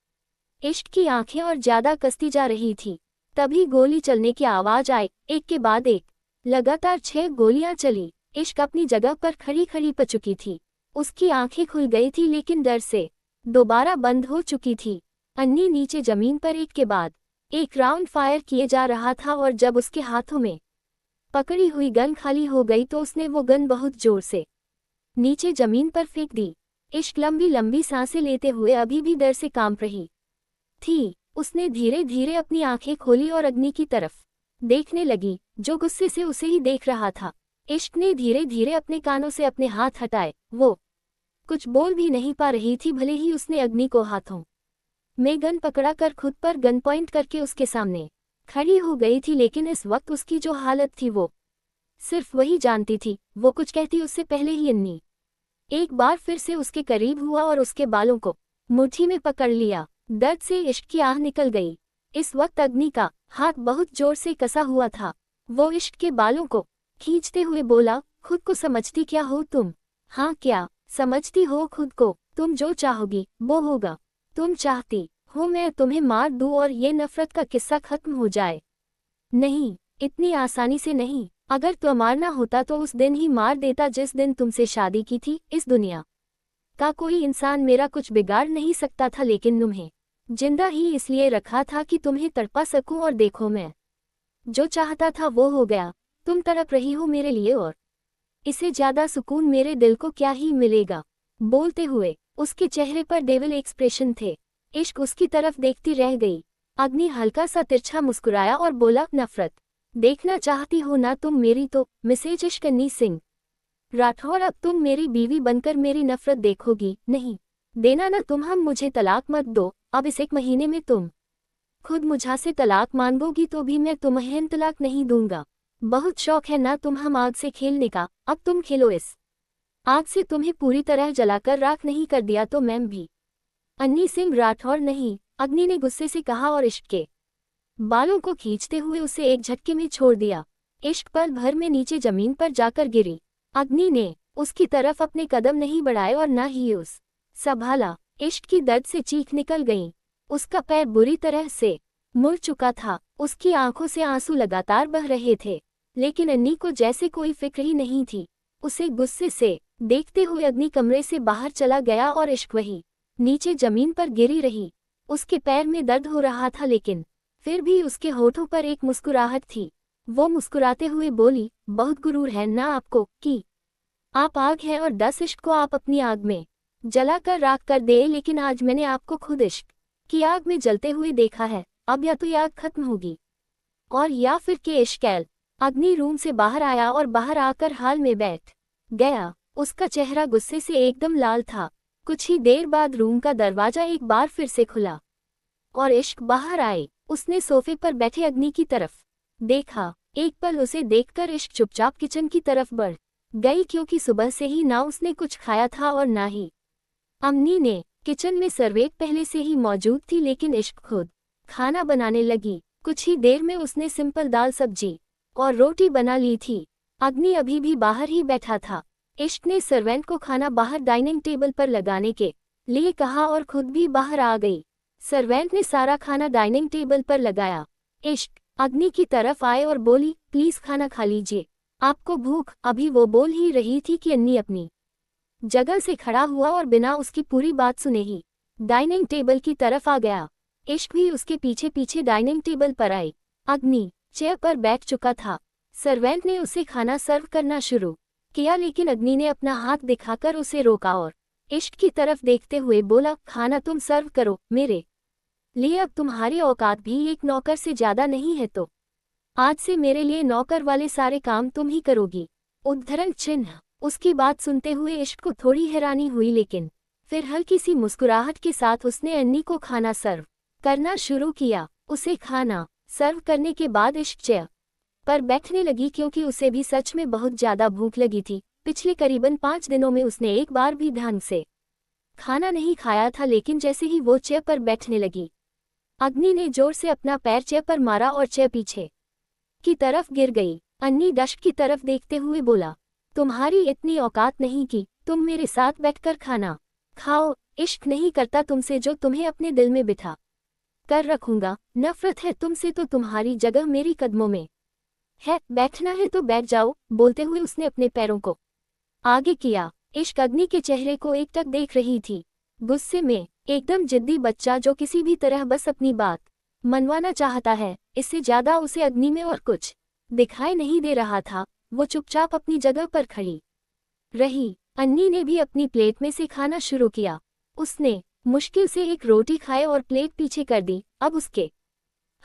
इश्क की आंखें और ज्यादा कसती जा रही थी। तभी गोली चलने की आवाज आई। एक के बाद एक लगातार 6 गोलियां चली। इश्क अपनी जगह पर खड़ी खड़ी पड़ चुकी थी। उसकी आंखें खुल गई थी, लेकिन डर से दोबारा बंद हो चुकी थी। अन्नी नीचे जमीन पर एक के बाद एक राउंड फायर किए जा रहा था, और जब उसके हाथों में पकड़ी हुई गन खाली हो गई तो उसने वो गन बहुत जोर से नीचे जमीन पर फेंक दी। इश्क लंबी लंबी सांसें लेते हुए अभी भी डर से कांप रही थी। उसने धीरे धीरे अपनी आंखें खोली और अग्नि की तरफ देखने लगी, जो गुस्से से उसे ही देख रहा था। इश्क ने धीरे धीरे अपने कानों से अपने हाथ हटाए। वो कुछ बोल भी नहीं पा रही थी, भले ही उसने अग्नि को हाथों में गन पकड़ा कर खुद पर गन पॉइंट करके उसके सामने खड़ी हो गई थी, लेकिन इस वक्त उसकी जो हालत थी वो सिर्फ वही जानती थी। वो कुछ कहती उससे पहले ही अन्नी एक बार फिर से उसके करीब हुआ और उसके बालों को मुट्ठी में पकड़ लिया। दर्द से इश्क की आह निकल गई। इस वक्त अग्नि का हाथ बहुत जोर से कसा हुआ था। वो इश्क के बालों को खींचते हुए बोला, खुद को समझती क्या हो तुम? हाँ, क्या समझती हो खुद को? तुम जो चाहोगी वो होगा। तुम चाहती हो मैं तुम्हें मार दूं और ये नफरत का किस्सा खत्म हो जाए? नहीं, इतनी आसानी से नहीं। अगर तो मारना होता तो उस दिन ही मार देता जिस दिन तुमसे शादी की थी। इस दुनिया का कोई इंसान मेरा कुछ बिगाड़ नहीं सकता था, लेकिन तुम्हें जिंदा ही इसलिए रखा था कि तुम्हें तड़पा सकूं, और देखो मैं जो चाहता था वो हो गया। तुम तड़प रही हो मेरे लिए, और इससे ज्यादा सुकून मेरे दिल को क्या ही मिलेगा। बोलते हुए उसके चेहरे पर डेविल एक्सप्रेशन थे। इश्क उसकी तरफ देखती रह गई। अग्नि हल्का सा तिरछा मुस्कुराया और बोला, नफरत देखना चाहती हो ना तुम मेरी तो मिसेज इश्क अन्नी सिंह राठौर। अब तुम मेरी बीवी बनकर मेरी नफरत देखोगी नहीं। देना ना तुम, हम मुझे तलाक मत दो। अब इस 1 महीने में तुम खुद मुझसे तलाक मांगोगी तो भी मैं तुम्हें तलाक नहीं दूंगा। बहुत शौक है ना तुम हम आग से खेलने का, अब तुम खेलो इस आग से। तुम्हें पूरी तरह जलाकर राख नहीं कर दिया तो मैम भी। अन्नी सिंह राठौर नहीं, अग्नि ने गुस्से से कहा और इश्क के बालों को खींचते हुए उसे एक झटके में छोड़ दिया। इश्क पल भर में नीचे जमीन पर जाकर गिरी। अग्नि ने उसकी तरफ अपने कदम नहीं बढ़ाए और न ही उस संभाला। इश्क की दर्द से चीख निकल गई। उसका पैर बुरी तरह से मुड़ चुका था। उसकी आंखों से आंसू लगातार बह रहे थे, लेकिन अन्नी को जैसे कोई फिक्र ही नहीं थी। उसे गुस्से से देखते हुए अग्नि कमरे से बाहर चला गया और इश्क वही नीचे जमीन पर गिरी रही। उसके पैर में दर्द हो रहा था, लेकिन फिर भी उसके होठों पर एक मुस्कुराहट थी। वो मुस्कुराते हुए बोली, बहुत गुरूर है ना आपको कि आप आग हैं और 10 इश्क को आप अपनी आग में जलाकर राख कर दे, लेकिन आज मैंने आपको खुद इश्क की आग में जलते हुए देखा है। अब या तो ये आग खत्म होगी और या फिर के इश्क। अग्नि रूम से बाहर आया और बाहर आकर हाल में बैठ गया। उसका चेहरा गुस्से से एकदम लाल था। कुछ ही देर बाद रूम का दरवाजा एक बार फिर से खुला और इश्क बाहर आए। उसने सोफे पर बैठे अग्नि की तरफ देखा। एक पल उसे देखकर इश्क चुपचाप किचन की तरफ बढ़ गई, क्योंकि सुबह से ही ना उसने कुछ खाया था और ना ही अम्नी ने। किचन में सर्वेंट पहले से ही मौजूद थी, लेकिन इश्क खुद खाना बनाने लगी। कुछ ही देर में उसने सिंपल दाल सब्जी और रोटी बना ली थी। अग्नि अभी भी बाहर ही बैठा था। इश्क ने सर्वेंट को खाना बाहर डाइनिंग टेबल पर लगाने के लिए कहा और खुद भी बाहर आ गई। सर्वेंट ने सारा खाना डाइनिंग टेबल पर लगाया। इश्क अग्नि की तरफ आए और बोली, प्लीज खाना खा लीजिए, आपको भूख। अभी वो बोल ही रही थी कि अन्नी अपनी जगह से खड़ा हुआ और बिना उसकी पूरी बात सुने ही डाइनिंग टेबल की तरफ आ गया। इश्क भी उसके पीछे पीछे डाइनिंग टेबल पर आई। अग्नि चेयर पर बैठ चुका था। सर्वेंट ने उसे खाना सर्व करना शुरू किया, लेकिन अग्नि ने अपना हाथ दिखाकर उसे रोका और इश्क की तरफ देखते हुए बोला, खाना तुम सर्व करो मेरे लिए। अब तुम्हारी औकात भी एक नौकर से ज्यादा नहीं है, तो आज से मेरे लिए नौकर वाले सारे काम तुम ही करोगी। उद्धरण चिन्ह। उसकी बात सुनते हुए इश्क को थोड़ी हैरानी हुई, लेकिन फिर हल्की सी मुस्कुराहट के साथ उसने अन्नी को खाना सर्व करना शुरू किया। उसे खाना सर्व करने के बाद इश्क चेयर पर बैठने लगी, क्योंकि उसे भी सच में बहुत ज्यादा भूख लगी थी। पिछले करीबन 5 दिनों में उसने एक बार भी ढंग से खाना नहीं खाया था, लेकिन जैसे ही वो चेयर पर बैठने लगी, अग्नि ने जोर से अपना पैर चेयर पर मारा और चेयर पीछे की तरफ गिर गई। अन्नी डस्ट की तरफ देखते हुए बोला, तुम्हारी इतनी औकात नहीं कि तुम मेरे साथ बैठकर खाना खाओ। इश्क नहीं करता तुमसे जो तुम्हें अपने दिल में बिठा कर रखूंगा। नफरत है तुमसे तो तुम्हारी जगह मेरी कदमों में है। बैठना है तो बैठ जाओ। बोलते हुए उसने अपने पैरों को आगे किया। इश्क अग्नि के चेहरे को एकटक देख रही थी, गुस्से में। एकदम जिद्दी बच्चा जो किसी भी तरह बस अपनी बात मनवाना चाहता है। इससे ज्यादा उसे अग्नि में और कुछ दिखाई नहीं दे रहा था। वो चुपचाप अपनी जगह पर खड़ी रही। अन्नी ने भी अपनी प्लेट में से खाना शुरू किया। उसने मुश्किल से एक रोटी खाए और प्लेट पीछे कर दी। अब उसके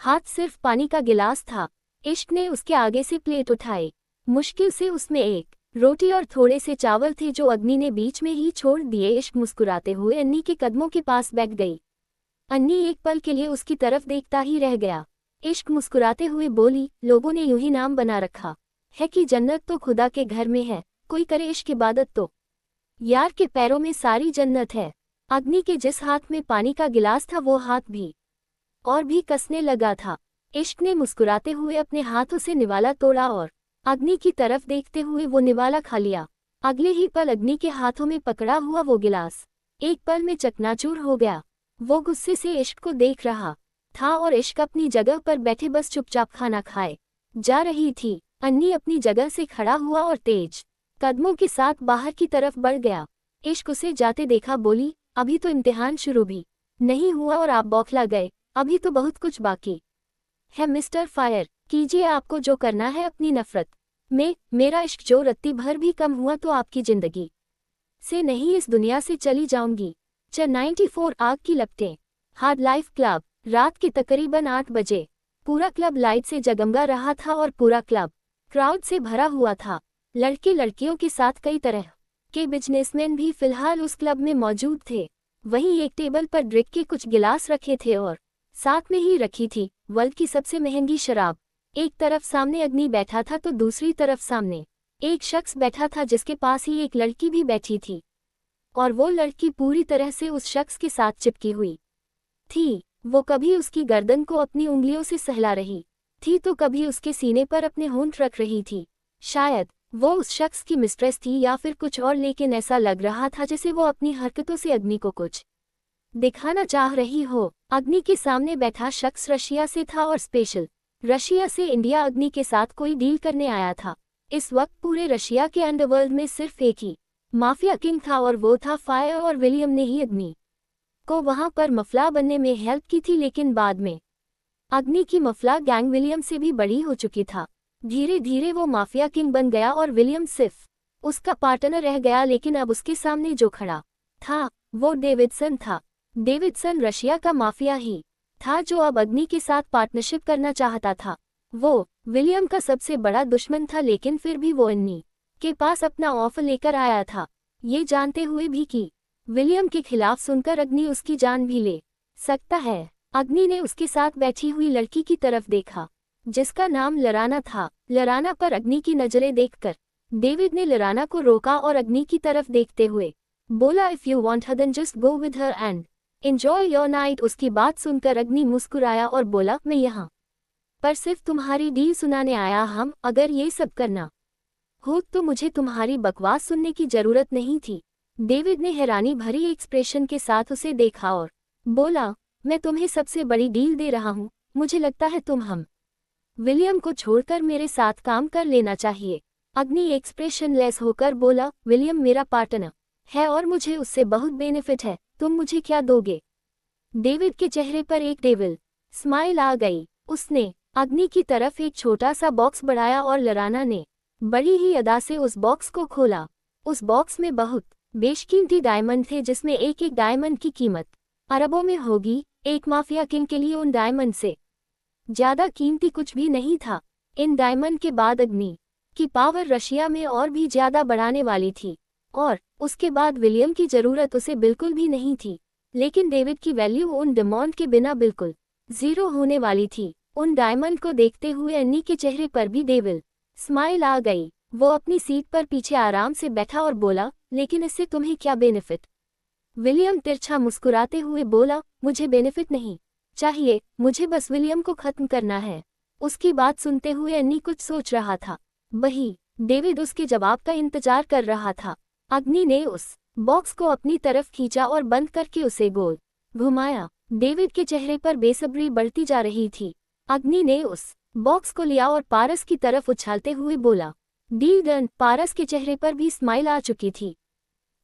हाथ सिर्फ पानी का गिलास था। इश्क ने उसके आगे से प्लेट उठाई। मुश्किल से उसमें एक रोटी और थोड़े से चावल थे, जो अग्नि ने बीच में ही छोड़ दिए। इश्क मुस्कुराते हुए अन्नी के कदमों के पास बैठ गई। अन्नी एक पल के लिए उसकी तरफ देखता ही रह गया। इश्क मुस्कुराते हुए बोली, लोगों ने यूं ही नाम बना रखा है कि जन्नत तो खुदा के घर में है, कोई करे इश्क इबादत तो यार के पैरों में सारी जन्नत है। अग्नि के जिस हाथ में पानी का गिलास था, वो हाथ भी और भी कसने लगा था। इश्क ने मुस्कुराते हुए अपने हाथों से निवाला तोड़ा और अग्नि की तरफ देखते हुए वो निवाला खा लिया। अगले ही पल अग्नि के हाथों में पकड़ा हुआ वो गिलास एक पल में चकनाचूर हो गया। वो गुस्से से इश्क को देख रहा था और इश्क अपनी जगह पर बैठे बस चुपचाप खाना खाए जा रही थी। अन्नी अपनी जगह से खड़ा हुआ और तेज कदमों के साथ बाहर की तरफ बढ़ गया। इश्क उसे जाते देखा बोली, अभी तो इम्तिहान शुरू भी नहीं हुआ और आप बौखला गए। अभी तो बहुत कुछ बाकी है मिस्टर फायर। कीजिए आपको जो करना है अपनी नफरत में। मेरा इश्क जो रत्ती भर भी कम हुआ तो आपकी जिंदगी से नहीं, इस दुनिया से चली जाऊंगी। 94 आग की लपटें। Hard life club. रात के तकरीबन 8 बजे पूरा क्लब लाइट से जगमगा रहा था और पूरा क्लब क्राउड से भरा हुआ था। लड़के लड़कियों के साथ कई तरह के बिजनेसमैन भी फिलहाल उस क्लब में मौजूद थे। वहीं एक टेबल पर ड्रिंक के कुछ गिलास रखे थे और साथ में ही रखी थी वर्ल्ड की सबसे महंगी शराब। एक तरफ सामने अग्नि बैठा था तो दूसरी तरफ सामने एक शख्स बैठा था जिसके पास ही एक लड़की भी बैठी थी, और वो लड़की पूरी तरह से उस शख्स के साथ चिपकी हुई थी। वो कभी उसकी गर्दन को अपनी उंगलियों से सहला रही थी तो कभी उसके सीने पर अपने होंठ रख रही थी। शायद वो उस शख्स की मिस्ट्रेस थी या फिर कुछ और, लेकिन ऐसा लग रहा था जैसे वो अपनी हरकतों से अग्नि को कुछ दिखाना चाह रही हो। अग्नि के सामने बैठा शख्स रशिया से था और स्पेशल रशिया से इंडिया अग्नि के साथ कोई डील करने आया था। इस वक्त पूरे रशिया के अंडरवर्ल्ड में सिर्फ एक ही माफिया किंग था और वो था फायर, और विलियम ने ही अग्नि को वहां पर मफला बनने में हेल्प की थी। लेकिन बाद में अग्नि की मफला गैंग विलियम से भी बड़ी हो चुकी था। धीरे धीरे वो माफिया किंग बन गया और विलियम सिर्फ उसका पार्टनर रह गया। लेकिन अब उसके सामने जो खड़ा था वो डेविडसन था। डेविडसन रशिया का माफिया ही था जो अब अग्नि के साथ पार्टनरशिप करना चाहता था। वो विलियम का सबसे बड़ा दुश्मन था, लेकिन फिर भी वो अग्नि के पास अपना ऑफर लेकर आया था, ये जानते हुए भी कि विलियम के खिलाफ सुनकर अग्नि उसकी जान भी ले सकता है। अग्नि ने उसके साथ बैठी हुई लड़की की तरफ देखा जिसका नाम लराना था। लराना पर अग्नि की नजरें देखकर डेविड ने लराना को रोका और अग्नि की तरफ देखते हुए बोला, if you want her then just go with her and enjoy your night. उसकी बात सुनकर अग्नि मुस्कुराया और बोला, मैं यहाँ पर सिर्फ तुम्हारी डील सुनाने आया हम, अगर ये सब करना हो तो मुझे तुम्हारी बकवास सुनने की जरूरत नहीं थी। डेविड ने हैरानी भरी एक्सप्रेशन के साथ उसे देखा और बोला, मैं तुम्हें सबसे बड़ी डील दे रहा हूँ, मुझे लगता है तुम हम विलियम को छोड़कर मेरे साथ काम कर लेना चाहिए। अग्नि एक्सप्रेशन लेस होकर बोला, विलियम मेरा पार्टनर है और मुझे उससे बहुत बेनिफिट है, तुम मुझे क्या दोगे? डेविड के चेहरे पर एक डेविल स्माइल आ गई। उसने अग्नि की तरफ एक छोटा सा बॉक्स बढ़ाया और लराना ने बड़ी ही अदा से उस बॉक्स को खोला। उस बॉक्स में बहुत बेशकीमती डायमंड थे जिसमें एक एक डायमंड की कीमत अरबों में होगी। एक माफिया किंग के लिए उन डायमंड से ज्यादा कीमती कुछ भी नहीं था। इन डायमंड के बाद अग्नि की पावर रशिया में और भी ज्यादा बढ़ाने वाली थी और उसके बाद विलियम की जरूरत उसे बिल्कुल भी नहीं थी। लेकिन डेविड की वैल्यू उन डायमंड के बिना बिल्कुल जीरो होने वाली थी। उन डायमंड को देखते हुए अन्नी के चेहरे पर भी डेविल स्माइल आ गई। वो अपनी सीट पर पीछे आराम से बैठा और बोला, लेकिन इससे तुम्हें क्या बेनिफिट? विलियम तिरछा मुस्कुराते हुए बोला, मुझे बेनिफिट नहीं चाहिए, मुझे बस विलियम को खत्म करना है। उसकी बात सुनते हुए अन्नी कुछ सोच रहा था, वही डेविड उसके जवाब का इंतजार कर रहा था। अग्नि ने उस बॉक्स को अपनी तरफ खींचा और बंद करके उसे गोल घुमाया। डेविड के चेहरे पर बेसब्री बढ़ती जा रही थी। अग्नि ने उस बॉक्स को लिया और पारस की तरफ उछालते हुए बोला, डील डन। पारस के चेहरे पर भी स्माइल आ चुकी थी।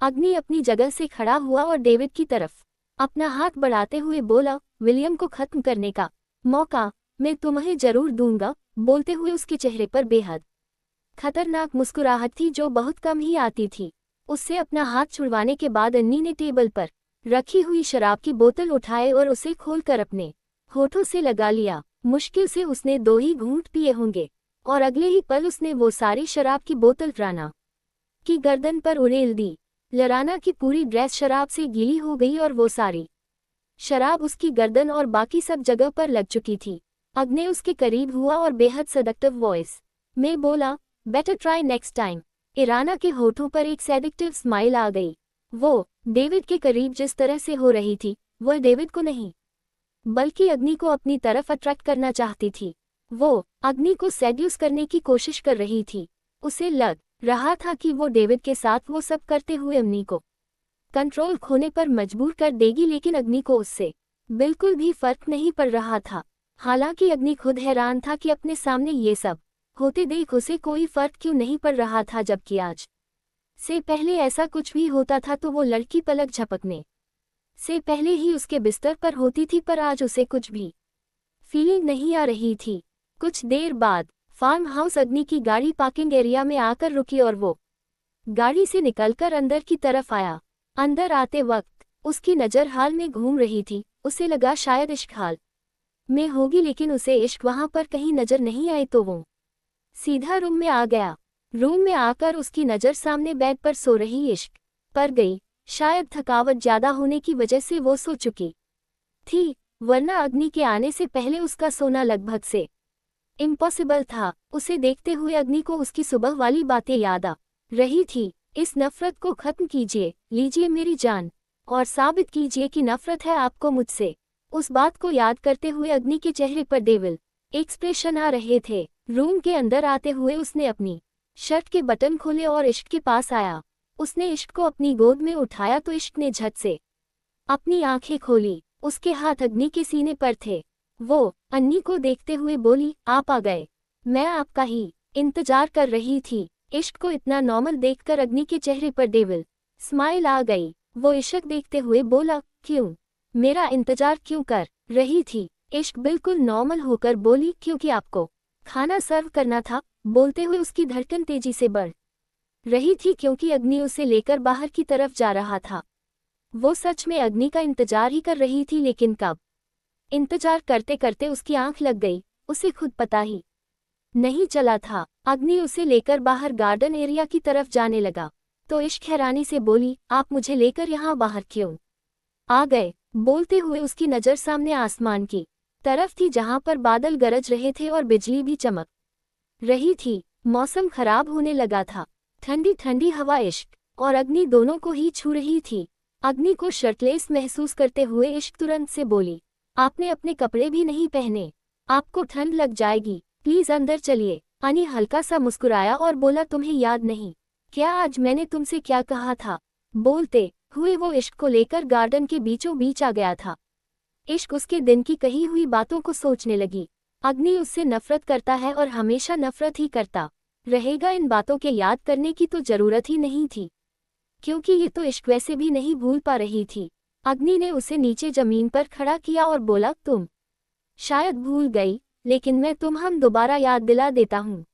अग्नि अपनी जगह से खड़ा हुआ और डेविड की तरफ अपना हाथ बढ़ाते हुए बोला, विलियम को खत्म करने का मौका मैं तुम्हें जरूर दूंगा। बोलते हुए उसके चेहरे पर बेहद खतरनाक मुस्कुराहट थी जो बहुत कम ही आती थी। उससे अपना हाथ छुड़वाने के बाद अन्नी ने टेबल पर रखी हुई शराब की बोतल उठाए और उसे खोलकर अपने होठों से लगा लिया। मुश्किल से उसने 2 ही घूंट पिए होंगे और अगले ही पल उसने वो सारी शराब की बोतल राना की गर्दन पर उड़ेल दी। लराना की पूरी ड्रेस शराब से गीली हो गई और वो सारी शराब उसकी गर्दन और बाकी सब जगह पर लग चुकी थी। अग्नि उसके करीब हुआ और बेहद सेडक्टिव वॉइस में बोला, बेटर ट्राई नेक्स्ट टाइम। इराना के होठों पर एक सेडक्टिव स्माइल आ गई। वो डेविड के करीब जिस तरह से हो रही थी वह डेविड को नहीं बल्कि अग्नि को अपनी तरफ अट्रैक्ट करना चाहती थी। वो अग्नि को सेड्यूस करने की कोशिश कर रही थी। उसे लग रहा था कि वो डेविड के साथ वो सब करते हुए अग्नि को कंट्रोल खोने पर मजबूर कर देगी, लेकिन अग्नि को उससे बिल्कुल भी फर्क नहीं पड़ रहा था। हालांकि अग्नि खुद हैरान था कि अपने सामने ये सब होते देख उसे कोई फर्क क्यों नहीं पड़ रहा था, जबकि आज से पहले ऐसा कुछ भी होता था तो वो लड़की पलक झपकने से पहले ही उसके बिस्तर पर होती थी, पर आज उसे कुछ भी फीलिंग नहीं आ रही थी। कुछ देर बाद फार्म हाउस अग्नि की गाड़ी पार्किंग एरिया में आकर रुकी और वो गाड़ी से निकलकर अंदर की तरफ आया। अंदर आते वक्त उसकी नज़र हाल में घूम रही थी। उसे लगा शायद इश्क हाल में होगी, लेकिन उसे इश्क वहां पर कहीं नजर नहीं आई तो वो सीधा रूम में आ गया। रूम में आकर उसकी नज़र सामने बेड पर सो रही इश्क पर गई। शायद थकावट ज्यादा होने की वजह से वो सो चुकी थी, वरना अग्नि के आने से पहले उसका सोना लगभग से इम्पॉसिबल था। उसे देखते हुए अग्नि को उसकी सुबह वाली बातें याद आ रही थी। इस नफरत को खत्म कीजिए, लीजिए मेरी जान, और साबित कीजिए कि नफरत है आपको मुझसे। उस बात को याद करते हुए अग्नि के चेहरे पर डेविल एक्सप्रेशन आ रहे थे। रूम के अंदर आते हुए उसने अपनी शर्ट के बटन खोले और इश्क के पास आया। उसने इश्क को अपनी गोद में उठाया तो इश्क ने झट से अपनी आंखें खोली। उसके हाथ अग्नि के सीने पर थे। वो अन्नी को देखते हुए बोली, आप आ गए, मैं आपका ही इंतजार कर रही थी। इश्क को इतना नॉर्मल देखकर अग्नि के चेहरे पर डेविल स्माइल आ गई। वो इश्क देखते हुए बोला, क्यों, मेरा इंतजार क्यों कर रही थी? इश्क बिल्कुल नॉर्मल होकर बोली, क्योंकि आपको खाना सर्व करना था। बोलते हुए उसकी धड़कन तेजी से बढ़ रही थी, क्योंकि अग्नि उसे लेकर बाहर की तरफ जा रहा था। वो सच में अग्नि का इंतजार ही कर रही थी, लेकिन कब? इंतजार करते करते उसकी आंख लग गई। उसे खुद पता ही नहीं चला था। अग्नि उसे लेकर बाहर गार्डन एरिया की तरफ जाने लगा तो इश्क हैरानी से बोली, आप मुझे लेकर यहाँ बाहर क्यों आ गए? बोलते हुए उसकी नज़र सामने आसमान की तरफ थी, जहाँ पर बादल गरज रहे थे और बिजली भी चमक रही थी। मौसम खराब होने लगा था। ठंडी ठंडी हवा इश्क और अग्नि दोनों को ही छू रही थी। अग्नि को शर्टलेस महसूस करते हुए इश्क तुरंत से बोली, आपने अपने कपड़े भी नहीं पहने, आपको ठंड लग जाएगी, प्लीज अंदर चलिए। अनी हल्का सा मुस्कुराया और बोला, तुम्हें याद नहीं क्या आज मैंने तुमसे क्या कहा था? बोलते हुए वो इश्क को लेकर गार्डन के बीचों बीच आ गया था। इश्क उसके दिन की कही हुई बातों को सोचने लगी। अग्नि उससे नफरत करता है और हमेशा नफरत ही करता रहेगा। इन बातों के याद करने की तो जरूरत ही नहीं थी, क्योंकि ये तो इश्क वैसे भी नहीं भूल पा रही थी। अग्नि ने उसे नीचे जमीन पर खड़ा किया और बोला, तुम शायद भूल गई, लेकिन मैं हम दोबारा याद दिला देता हूँ।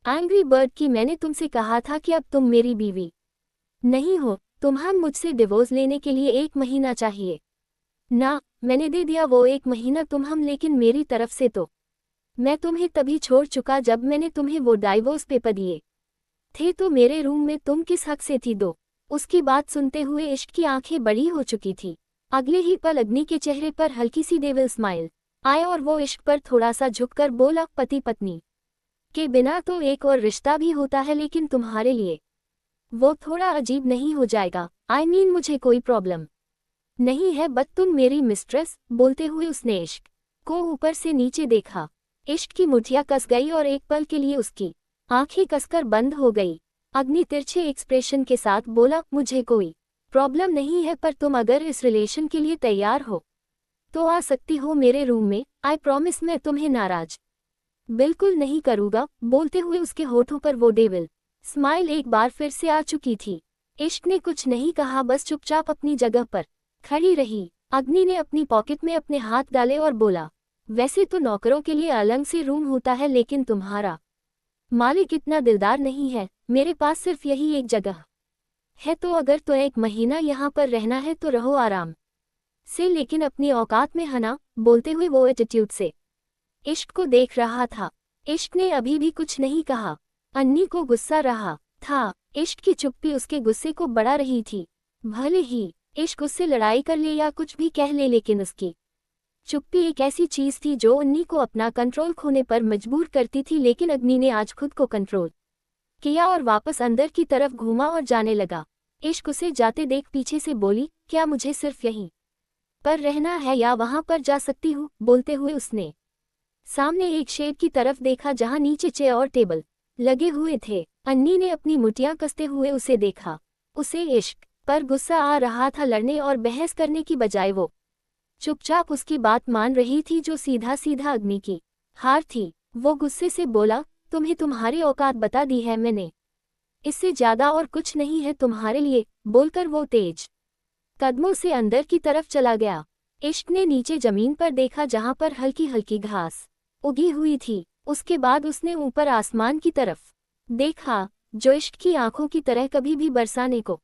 एंग्री बर्ड की मैंने तुमसे कहा था कि अब तुम मेरी बीवी नहीं हो। हम मुझसे डिवोर्स लेने के लिए 1 महीना चाहिए ना, मैंने दे दिया वो 1 महीना हम, लेकिन मेरी तरफ से तो मैं तुम्हें तभी छोड़ चुका जब मैंने तुम्हें वो डाइवोर्स पेपर दिए थे, तो मेरे रूम में तुम किस हक से थी? दो। उसकी बात सुनते हुए इश्क की आंखें बड़ी हो चुकी थी। अगले ही पल अग्नि के चेहरे पर हल्की सी डेविल स्माइल आए और वो इश्क पर थोड़ा सा झुककर बोला, पति पत्नी के बिना तो एक और रिश्ता भी होता है, लेकिन तुम्हारे लिए वो थोड़ा अजीब नहीं हो जाएगा? I mean, मुझे कोई प्रॉब्लम नहीं है, बट तुम मेरी मिस्ट्रेस। बोलते हुए उसने इश्क को ऊपर से नीचे देखा। इश्क की मुठियां कस गई और एक पल के लिए उसकी आंखें कसकर बंद हो गई। अग्नि तिरछे एक्सप्रेशन के साथ बोला, मुझे कोई प्रॉब्लम नहीं है, पर तुम अगर इस रिलेशन के लिए तैयार हो तो आ सकती हो मेरे रूम में। आई प्रॉमिस, मैं तुम्हें नाराज बिल्कुल नहीं करूँगा। बोलते हुए उसके होठों पर वो डेविल स्माइल एक बार फिर से आ चुकी थी। इश्क ने कुछ नहीं कहा, बस चुपचाप अपनी जगह पर खड़ी रही। अग्नि ने अपनी पॉकेट में अपने हाथ डाले और बोला, वैसे तो नौकरों के लिए अलग से रूम होता है, लेकिन तुम्हारा मालिक इतना दिलदार नहीं है। मेरे पास सिर्फ यही एक जगह है, तो अगर तो 1 महीना यहाँ पर रहना है तो रहो आराम से, लेकिन अपनी औकात में हना। बोलते हुए वो एटीट्यूड से इश्क को देख रहा था। इश्क ने अभी भी कुछ नहीं कहा। अन्नी को गुस्सा रहा था। इश्क की चुप्पी उसके गुस्से को बढ़ा रही थी। भले ही इश्क उससे लड़ाई कर ले या कुछ भी कह ले, लेकिन उसकी चुप्पी एक ऐसी चीज थी जो अन्नी को अपना कंट्रोल खोने पर मजबूर करती थी। लेकिन अग्नि ने आज खुद को कंट्रोल किया और वापस अंदर की तरफ घूमा और जाने लगा। इश्क उसे जाते देख पीछे से बोली, क्या मुझे सिर्फ यहीं पर रहना है या वहां पर जा सकती हूँ? बोलते हुए उसने सामने एक शेड की तरफ देखा, जहां नीचे चेयर और टेबल लगे हुए थे। अन्नी ने अपनी मुठियां कसते हुए उसे देखा। उसे इश्क पर गुस्सा आ रहा था। लड़ने और बहस करने की बजाय वो चुपचाप उसकी बात मान रही थी, जो सीधा सीधा अग्नि की हार थी। वो गुस्से से बोला, तुम्हें तुम्हारी औकात बता दी है मैंने, इससे ज्यादा और कुछ नहीं है तुम्हारे लिए। बोलकर वो तेज कदमों से अंदर की तरफ चला गया। इश्क ने नीचे जमीन पर देखा, जहां पर हल्की हल्की घास उगी हुई थी। उसके बाद उसने ऊपर आसमान की तरफ देखा, जो इश्क की आंखों की तरह कभी भी बरसाने को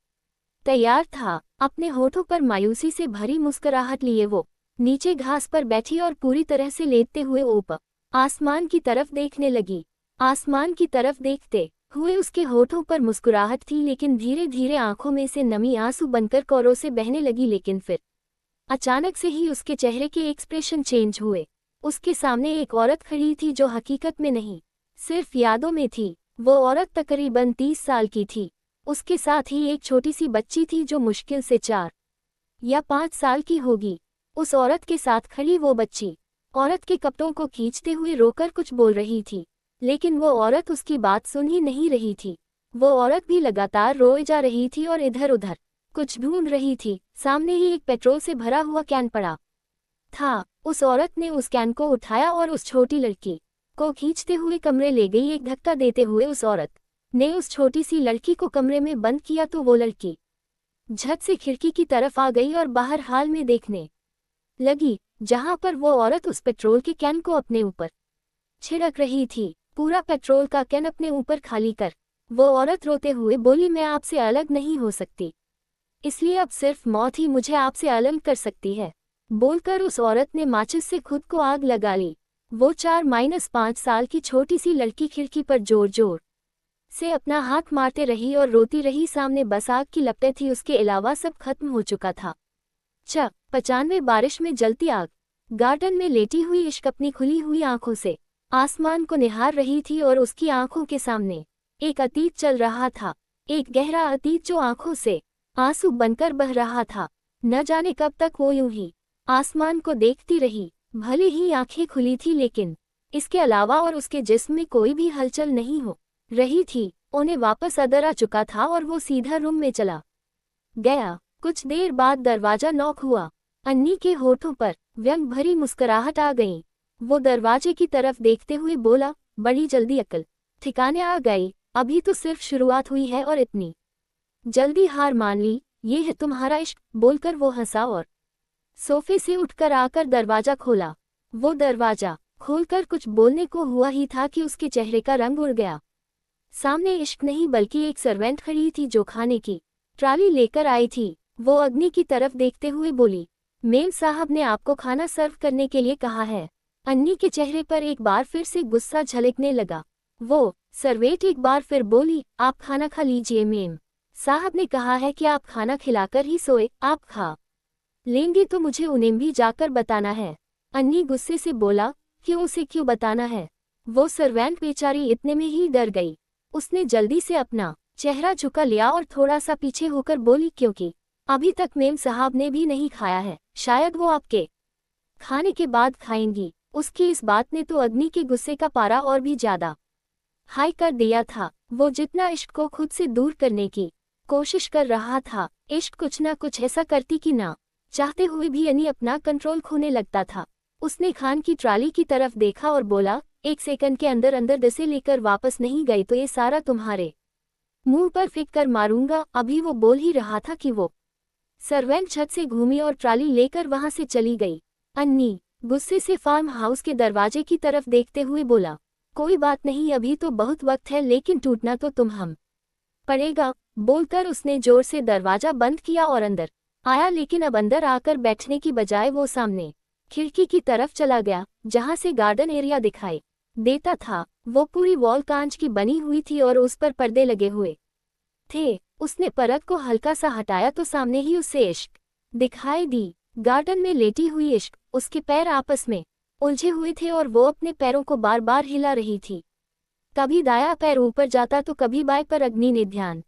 तैयार था। अपने होठों पर मायूसी से भरी मुस्कुराहट लिए वो नीचे घास पर बैठी और पूरी तरह से लेटते हुए ऊपर आसमान की तरफ देखने लगी। आसमान की तरफ देखते हुए उसके होठों पर मुस्कुराहट थी, लेकिन धीरे धीरे आंखों में से नमी आंसू बनकर कोरों से बहने लगी। लेकिन फिर अचानक से ही उसके चेहरे के एक्सप्रेशन चेंज हुए। उसके सामने एक औरत खड़ी थी जो हकीकत में नहीं, सिर्फ यादों में थी। वो औरत तकरीबन 30 साल की थी। उसके साथ ही एक छोटी सी बच्ची थी जो मुश्किल से 4 या 5 साल की होगी। उस औरत के साथ खड़ी वो बच्ची औरत के कपड़ों को खींचते हुए रोकर कुछ बोल रही थी, लेकिन वो औरत उसकी बात सुन ही नहीं रही थी। वो औरत भी लगातार रोए जा रही थी और इधर उधर कुछ ढूंढ रही थी। सामने ही एक पेट्रोल से भरा हुआ कैन पड़ा था। उस औरत ने उस कैन को उठाया और उस छोटी लड़की को खींचते हुए कमरे ले गई। एक धक्का देते हुए उस औरत ने उस छोटी सी लड़की को कमरे में बंद किया तो वो लड़की झट से खिड़की की तरफ आ गई और बाहर हाल में देखने लगी, जहां पर वो औरत उस पेट्रोल के कैन को अपने ऊपर छिड़क रही थी। पूरा पेट्रोल का कैन अपने ऊपर खाली कर वो औरत रोते हुए बोली, मैं आपसे अलग नहीं हो सकती, इसलिए अब सिर्फ मौत ही मुझे आपसे अलग कर सकती है। बोलकर उस औरत ने माचिस से खुद को आग लगा ली। वो 4-5 साल की छोटी सी लड़की खिड़की पर जोर जोर से अपना हाथ मारते रही और रोती रही। सामने बस आग की लपटें थी, उसके अलावा सब खत्म हो चुका था। 95 बारिश में जलती आग। गार्डन में लेटी हुई इश्क अपनी खुली हुई आंखों से आसमान को निहार रही थी और उसकी आंखों के सामने एक अतीत चल रहा था, एक गहरा अतीत जो आंखों से आंसू बनकर बह रहा था। न जाने कब तक वो यूं ही आसमान को देखती रही। भले ही आंखें खुली थी, लेकिन इसके अलावा और उसके जिस्म में कोई भी हलचल नहीं हो रही थी। उन्हें वापस अदर आ चुका था और वो सीधा रूम में चला गया। कुछ देर बाद दरवाजा नॉक हुआ। अन्नी के होठों पर व्यंग भरी मुस्कुराहट आ गई। वो दरवाजे की तरफ देखते हुए बोला, बड़ी जल्दी अकल ठिकाने आ गई, अभी तो सिर्फ शुरुआत हुई है और इतनी जल्दी हार मान ली, ये है तुम्हारा इश्क। बोलकर वो हंसा और सोफे से उठकर आकर दरवाजा खोला। वो दरवाजा खोलकर कुछ बोलने को हुआ ही था कि उसके चेहरे का रंग उड़ गया। सामने इश्क नहीं बल्कि एक सर्वेंट खड़ी थी जो खाने की ट्राली लेकर आई थी। वो अग्नि की तरफ देखते हुए बोली, मेम साहब ने आपको खाना सर्व करने के लिए कहा है। अन्नी के चेहरे पर एक बार फिर से गुस्सा झलकने लगा। वो सर्वेंट एक बार फिर बोली, आप खाना खा लीजिए, मेम साहब ने कहा है कि आप खाना खिलाकर ही सोए, आप खा लेंगे तो मुझे उन्हें भी जाकर बताना है। अन्नी गुस्से से बोला, क्यों, उसे क्यों बताना है? वो सर्वेंट बेचारी इतने में ही डर गई। उसने जल्दी से अपना चेहरा झुका लिया और थोड़ा सा पीछे होकर बोली, क्योंकि अभी तक मेम साहब ने भी नहीं खाया है, शायद वो आपके खाने के बाद खाएंगी। उसकी इस बात ने तो अग्नि के गुस्से का पारा और भी ज्यादा हाई कर दिया था। वो जितना इश्क को खुद से दूर करने की कोशिश कर रहा था, इश्क कुछ ना कुछ ऐसा करती कि ना चाहते हुए भी अन्नी अपना कंट्रोल खोने लगता था। उसने खान की ट्राली की तरफ देखा और बोला, एक सेकंड के अंदर अंदर दसे लेकर वापस नहीं गई तो ये सारा तुम्हारे मुंह पर फेंक कर मारूंगा। अभी वो बोल ही रहा था कि वो सर्वेंट छत से घूमी और ट्राली लेकर वहां से चली गई। अन्नी गुस्से से फार्म हाउस के दरवाजे की तरफ देखते हुए बोला, कोई बात नहीं, अभी तो बहुत वक्त है, लेकिन टूटना तो तुम हम पड़ेगा। बोलकर उसने जोर से दरवाजा बंद किया और अंदर आया, लेकिन अब अंदर आकर बैठने की बजाय वो सामने खिड़की की तरफ चला गया, जहां से गार्डन एरिया दिखाई देता था। वो पूरी वॉल कांच की बनी हुई थी और उस पर पर्दे लगे हुए थे। उसने परत को हल्का सा हटाया तो सामने ही उसे इश्क दिखाई दी। गार्डन में लेटी हुई इश्क, उसके पैर आपस में उलझे हुए थे और वो अपने पैरों को बार बार हिला रही थी। कभी दायां पैर ऊपर जाता तो कभी बाएं पर। अग्नि ने ध्यान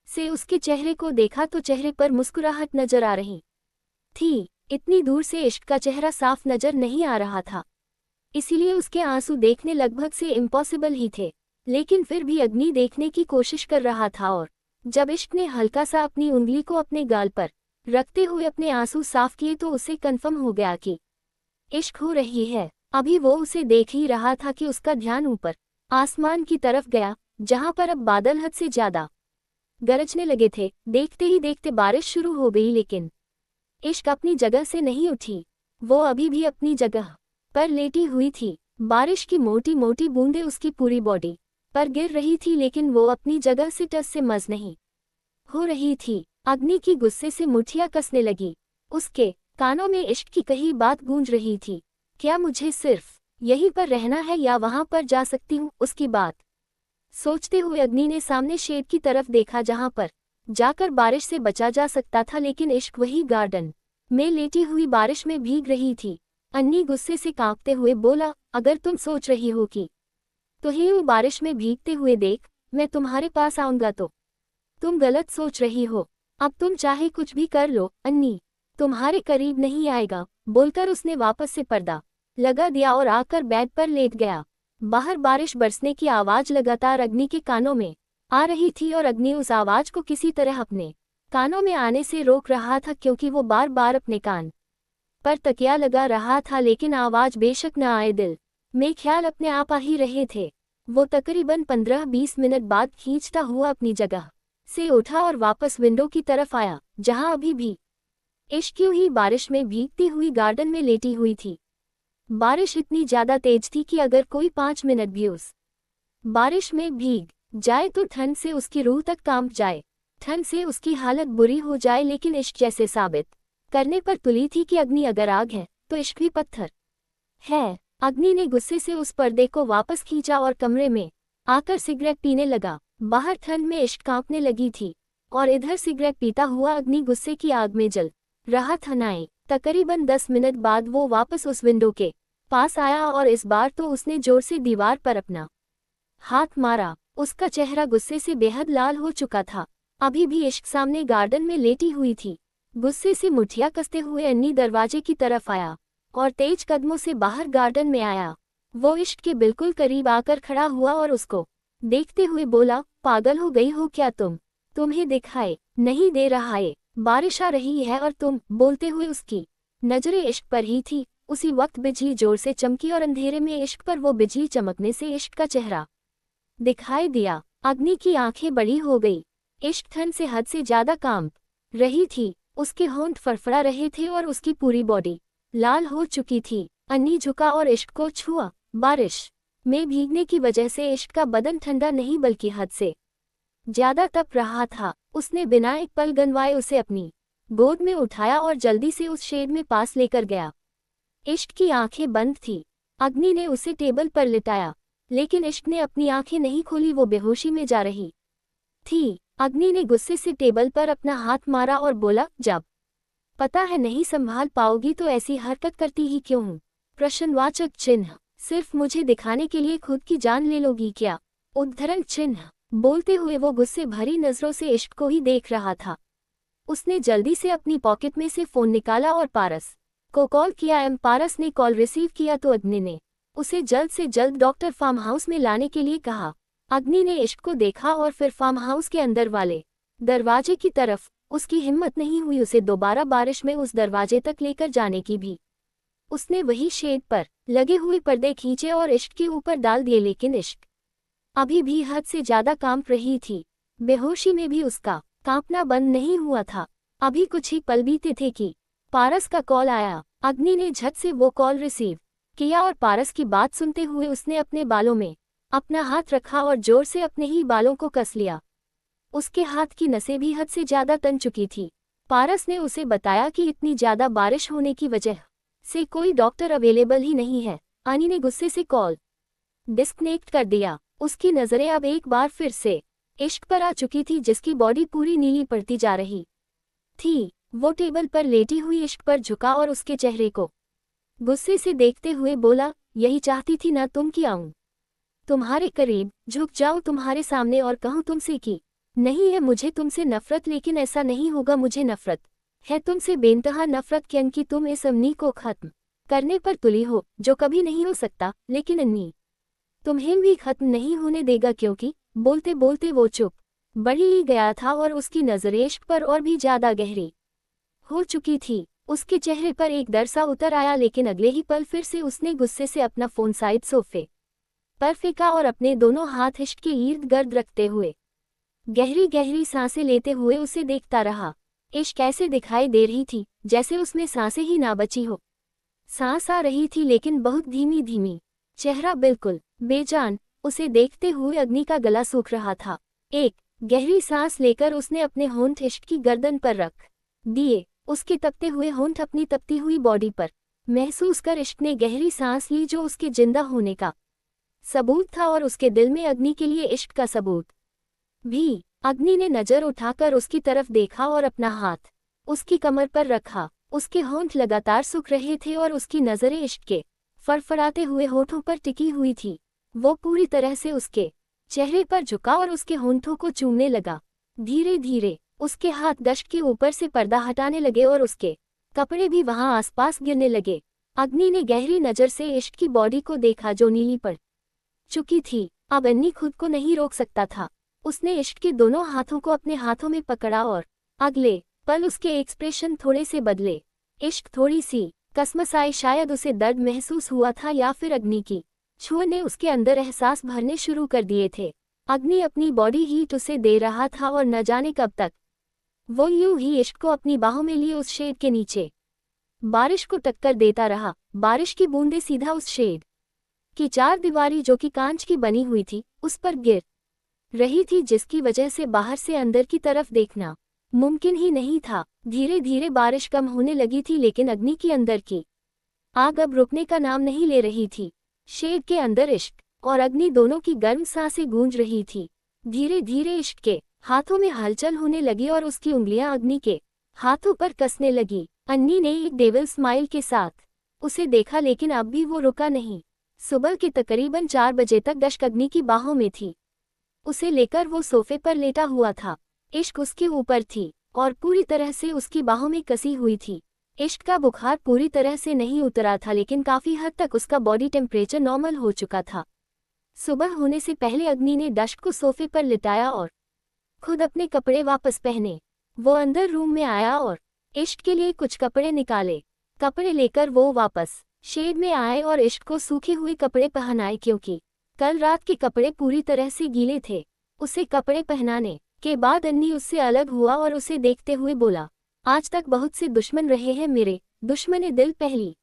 से उसके चेहरे को देखा तो चेहरे पर मुस्कुराहट नजर आ रही थी। इतनी दूर से इश्क का चेहरा साफ नजर नहीं आ रहा था, इसीलिए उसके आंसू देखने लगभग से इम्पॉसिबल ही थे। लेकिन फिर भी अग्नि देखने की कोशिश कर रहा था और जब इश्क ने हल्का सा अपनी उंगली को अपने गाल पर रखते हुए अपने आंसू साफ किए तो उसे कन्फर्म हो गया कि इश्क हो रही है। अभी वो उसे देख ही रहा था कि उसका ध्यान ऊपर आसमान की तरफ गया, जहां पर अब बादल हद से ज्यादा गरजने लगे थे। देखते ही देखते बारिश शुरू हो गई, लेकिन इश्क अपनी जगह से नहीं उठी। वो अभी भी अपनी जगह पर लेटी हुई थी। बारिश की मोटी मोटी बूंदें उसकी पूरी बॉडी पर गिर रही थी, लेकिन वो अपनी जगह से टस से मस नहीं हो रही थी। अग्नि की गुस्से से मुठियां कसने लगी। उसके कानों में इश्क की कही बात गूंज रही थी। क्या मुझे सिर्फ यहीं पर रहना है या वहां पर जा सकती हूँ? उसकी बात सोचते हुए अग्नि ने सामने शेड की तरफ देखा जहां पर जाकर बारिश से बचा जा सकता था, लेकिन इश्क वही गार्डन में लेटी हुई बारिश में भीग रही थी। अन्नी गुस्से से कांपते हुए बोला, अगर तुम सोच रही हो कि तुम्हें बारिश में भीगते हुए देख मैं तुम्हारे पास आऊंगा तो तुम गलत सोच रही हो। अब तुम चाहे कुछ भी कर लो, अन्नी तुम्हारे करीब नहीं आएगा। बोलकर उसने वापस से पर्दा लगा दिया और आकर बेड पर लेट गया। बाहर बारिश बरसने की आवाज लगातार अग्नि के कानों में आ रही थी और अग्नि उस आवाज को किसी तरह अपने कानों में आने से रोक रहा था, क्योंकि वो बार बार अपने कान पर तकिया लगा रहा था, लेकिन आवाज बेशक न आए, दिल में ख्याल अपने आप आ ही रहे थे। वो तकरीबन 15-20 मिनट बाद खींचता हुआ अपनी जगह से उठा और वापस विंडो की तरफ आया, जहां अभी भी इश्क ही बारिश में भीगती हुई गार्डन में लेटी हुई थी। बारिश इतनी ज्यादा तेज थी कि अगर कोई 5 मिनट भी उस बारिश में भीग जाए तो ठंड से उसकी रूह तक कांप जाए, ठंड से उसकी हालत बुरी हो जाए। लेकिन इश्क जैसे साबित करने पर तुली थी कि अग्नि अगर आग है तो इश्क भी पत्थर है। अग्नि ने गुस्से से उस पर्दे को वापस खींचा और कमरे में आकर सिगरेट पीने लगा। बाहर ठंड में इश्क कांपने लगी थी और इधर सिगरेट पीता हुआ अग्नि गुस्से की आग में जल रहा था। नाए तकरीबन 10 मिनट बाद वो वापस उस विंडो के पास आया और इस बार तो उसने जोर से दीवार पर अपना हाथ मारा। उसका चेहरा गुस्से से बेहद लाल हो चुका था। अभी भी इश्क सामने गार्डन में लेटी हुई थी। गुस्से से मुठिया कसते हुए अन्नी दरवाजे की तरफ आया और तेज कदमों से बाहर गार्डन में आया। वो इश्क के बिल्कुल करीब आकर खड़ा हुआ और उसको देखते हुए बोला, पागल हो गई हो क्या तुम? तुम्हें दिखाई नहीं दे रहा है बारिश आ रही है और तुम? बोलते हुए उसकी नजरें इश्क पर ही थी। उसी वक्त बिजली जोर से चमकी और अंधेरे में इश्क पर वो बिजली चमकने से इश्क का चेहरा दिखाई दिया। अग्नि की आंखें बड़ी हो गई। इश्क ठंड से हद से ज्यादा कांप रही थी। उसके होंठ फड़फड़ा रहे थे और उसकी पूरी बॉडी लाल हो चुकी थी। अन्नी झुका और इश्क को छुआ। बारिश में भीगने की वजह से इश्क का बदन ठंडा नहीं बल्कि हद से ज्यादा तप रहा था। उसने बिना एक पल गनवाए उसे अपनी गोद में उठाया और जल्दी से उस शेड में पास लेकर गया। इश्क की आंखें बंद थी। अग्नि ने उसे टेबल पर लिटाया, लेकिन इश्क ने अपनी आंखें नहीं खोली। वो बेहोशी में जा रही थी। अग्नि ने गुस्से से टेबल पर अपना हाथ मारा और बोला, जब पता है नहीं संभाल पाओगी तो ऐसी हरकत करती ही क्यों हूँ? प्रश्नवाचक चिन्ह। सिर्फ मुझे दिखाने के लिए खुद की जान ले लोगी क्या? उद्धरण चिन्ह। बोलते हुए वो गुस्से भरी नजरों से इश्क को ही देख रहा था। उसने जल्दी से अपनी पॉकेट में से फोन निकाला और पारस को कॉल किया। पारस ने कॉल रिसीव किया तो अग्नि ने उसे जल्द से जल्द डॉक्टर फार्म हाउस में लाने के लिए कहा। अग्नि ने इश्क को देखा और फिर फार्म हाउस के अंदर वाले दरवाजे की तरफ। उसकी हिम्मत नहीं हुई उसे दोबारा बारिश में उस दरवाजे तक लेकर जाने की भी। उसने वही शेड पर लगे हुए पर्दे खींचे और इश्क के ऊपर डाल दिए, लेकिन इश्क अभी भी हद से ज्यादा कांप रही थी। बेहोशी में भी उसका कांपना बंद नहीं हुआ था। अभी कुछ ही पल बीते थे कि पारस का कॉल आया। अग्नि ने झट से वो कॉल रिसीव किया और पारस की बात सुनते हुए उसने अपने बालों में अपना हाथ रखा और जोर से अपने ही बालों को कस लिया। उसके हाथ की नसें भी हद से ज्यादा तन चुकी थी। पारस ने उसे बताया कि इतनी ज्यादा बारिश होने की वजह से कोई डॉक्टर अवेलेबल ही नहीं है। अनी ने गुस्से से कॉल डिस्कनेक्ट कर दिया। उसकी नजरें अब एक बार फिर से इश्क पर आ चुकी थी, जिसकी बॉडी पूरी नीली पड़ती जा रही थी। वो टेबल पर लेटी हुई इश्क पर झुका और उसके चेहरे को गुस्से से देखते हुए बोला, यही चाहती थी ना तुम कि आऊं तुम्हारे करीब, झुक जाऊं तुम्हारे सामने और कहूं तुमसे कि नहीं है मुझे तुमसे नफरत, लेकिन ऐसा नहीं होगा। मुझे नफरत है तुमसे, बेइंतहा नफरत, क्योंकि तुम इस अम्नी को खत्म करने पर तुली हो, जो कभी नहीं हो सकता। लेकिन अन्नी तुम्हें भी खत्म नहीं होने देगा, क्योंकि बोलते बोलते वो चुप बढ़ी ही गया था और उसकी नजरें इश्क पर और भी ज्यादा गहरी हो चुकी थी। उसके चेहरे पर एक डर सा उतर आया, लेकिन अगले ही पल फिर से उसने गुस्से से अपना फोन साइड सोफे पर फेंका और अपने दोनों हाथ इश्क के इर्द गिर्द रखते हुए गहरी गहरी सांसें लेते हुए उसे देखता रहा। इश्क ऐसे दिखाई दे रही थी जैसे उसमें सांसें ही ना बची हो। सांस आ रही थी लेकिन बहुत धीमी धीमी, चेहरा बिल्कुल बेजान। उसे देखते हुए अग्नि का गला सूख रहा था। एक गहरी सांस लेकर उसने अपने होंठ इश्क की गर्दन पर रख दिए। उसके तपते हुए होंठ अपनी तपती हुई बॉडी पर महसूस कर इश्क ने गहरी सांस ली, जो उसके जिंदा होने का सबूत था और उसके दिल में अग्नि के लिए इश्क का सबूत भी। अग्नि ने नजर उठाकर उसकी तरफ देखा और अपना हाथ उसकी कमर पर रखा। उसके होंठ लगातार सूख रहे थे और उसकी नजरें इश्क के फड़फड़ाते हुए होठों पर टिकी हुई थी। वो पूरी तरह से उसके चेहरे पर झुका और उसके होंठों को चूमने लगा। धीरे धीरे उसके हाथ दश्त के ऊपर से पर्दा हटाने लगे और उसके कपड़े भी वहां आसपास गिरने लगे। अग्नि ने गहरी नजर से इश्क की बॉडी को देखा जो नीली पड़ चुकी थी। अब अन्नी खुद को नहीं रोक सकता था। उसने इश्क के दोनों हाथों को अपने हाथों में पकड़ा और अगले पल उसके एक्सप्रेशन थोड़े से बदले। इश्क थोड़ी सी कसमस आई, शायद उसे दर्द महसूस हुआ था या फिर अग्नि की छुए ने उसके अंदर एहसास भरने शुरू कर दिए थे। अग्नि अपनी बॉडी हीट उसे दे रहा था और न जाने कब तक वो यूं ही इश्क को अपनी बाहों में लिए उस शेड के नीचे बारिश को टक्कर देता रहा। बारिश की बूंदें सीधा उस शेड की चार दीवारी जो कि कांच की बनी हुई थी उस पर गिर रही थी, जिसकी वजह से बाहर से अंदर की तरफ देखना मुमकिन ही नहीं था। धीरे धीरे बारिश कम होने लगी थी, लेकिन अग्नि की अंदर की आग अब रुकने का नाम नहीं ले रही थी। शेड के अंदर इश्क और अग्नि दोनों की गर्म सांसें गूंज रही थी। धीरे धीरे इश्क के हाथों में हलचल होने लगी और उसकी उंगलियां अग्नि के हाथों पर कसने लगी। अन्नी ने एक डेविल स्माइल के साथ उसे देखा, लेकिन अब भी वो रुका नहीं। सुबह के तकरीबन 4 बजे तक दश्क अग्नि की बाहों में थी। उसे लेकर वो सोफे पर लेटा हुआ था। इश्क उसके ऊपर थी और पूरी तरह से उसकी बाहों में कसी हुई थी। इश्क का बुखार पूरी तरह से नहीं उतरा था, लेकिन काफी हद तक उसका बॉडी टेम्परेचर नॉर्मल हो चुका था। सुबह होने से पहले अग्नि ने दश्क को सोफे पर लिटाया और खुद अपने कपड़े वापस पहने। वो अंदर रूम में आया और इश्क के लिए कुछ कपड़े निकाले। कपड़े लेकर वो वापस शेड में आए और इश्क को सूखे हुए कपड़े पहनाए, क्योंकि कल रात के कपड़े पूरी तरह से गीले थे। उसे कपड़े पहनाने के बाद अन्नी उससे अलग हुआ और उसे देखते हुए बोला, आज तक बहुत से दुश्मन रहे हैं, मेरे दुश्मन दिल पहली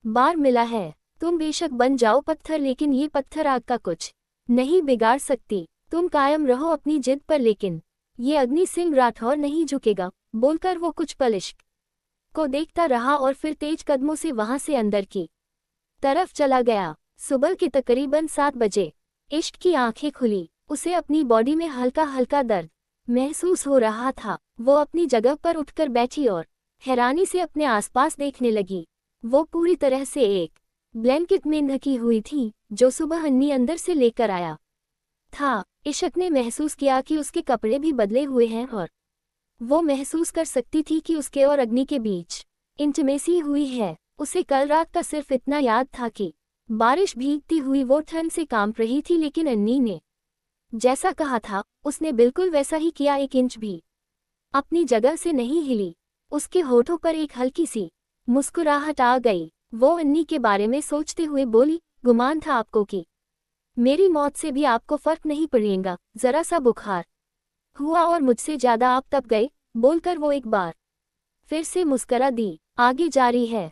बार मिला है। तुम बेशक बन जाओ पत्थर, लेकिन ये पत्थर आग का कुछ नहीं बिगाड़ सकती। तुम कायम रहो अपनी जिद पर, लेकिन ये अग्नि सिंह राठौर नहीं झुकेगा। बोलकर वो कुछ पल इश्क को देखता रहा और फिर तेज कदमों से वहां से अंदर की तरफ चला गया। सुबह के तकरीबन 7 बजे इश्क की आंखें खुली। उसे अपनी बॉडी में हल्का हल्का दर्द महसूस हो रहा था। वो अपनी जगह पर उठकर बैठी और हैरानी से अपने आसपास देखने लगी। वो पूरी तरह से एक ब्लैंकेट में ढकी हुई थी जो सुबह अन्नी अंदर से लेकर आया था। इश्क ने महसूस किया कि उसके कपड़े भी बदले हुए हैं और वो महसूस कर सकती थी कि उसके और अग्नि के बीच इंटिमेसी हुई है। उसे कल रात का सिर्फ इतना याद था कि बारिश भीगती हुई वो ठंड से कांप रही थी, लेकिन अन्नी ने जैसा कहा था उसने बिल्कुल वैसा ही किया। 1 इंच भी अपनी जगह से नहीं हिली। उसके होठों पर एक हल्की सी मुस्कुराहट आ गई। वो अन्नी के बारे में सोचते हुए बोली, गुमान था आपको कि मेरी मौत से भी आपको फर्क नहीं पड़ेगा। जरा सा बुखार हुआ और मुझसे ज्यादा आप तप गए। बोलकर वो एक बार फिर से मुस्करा दी। आगे जारी है।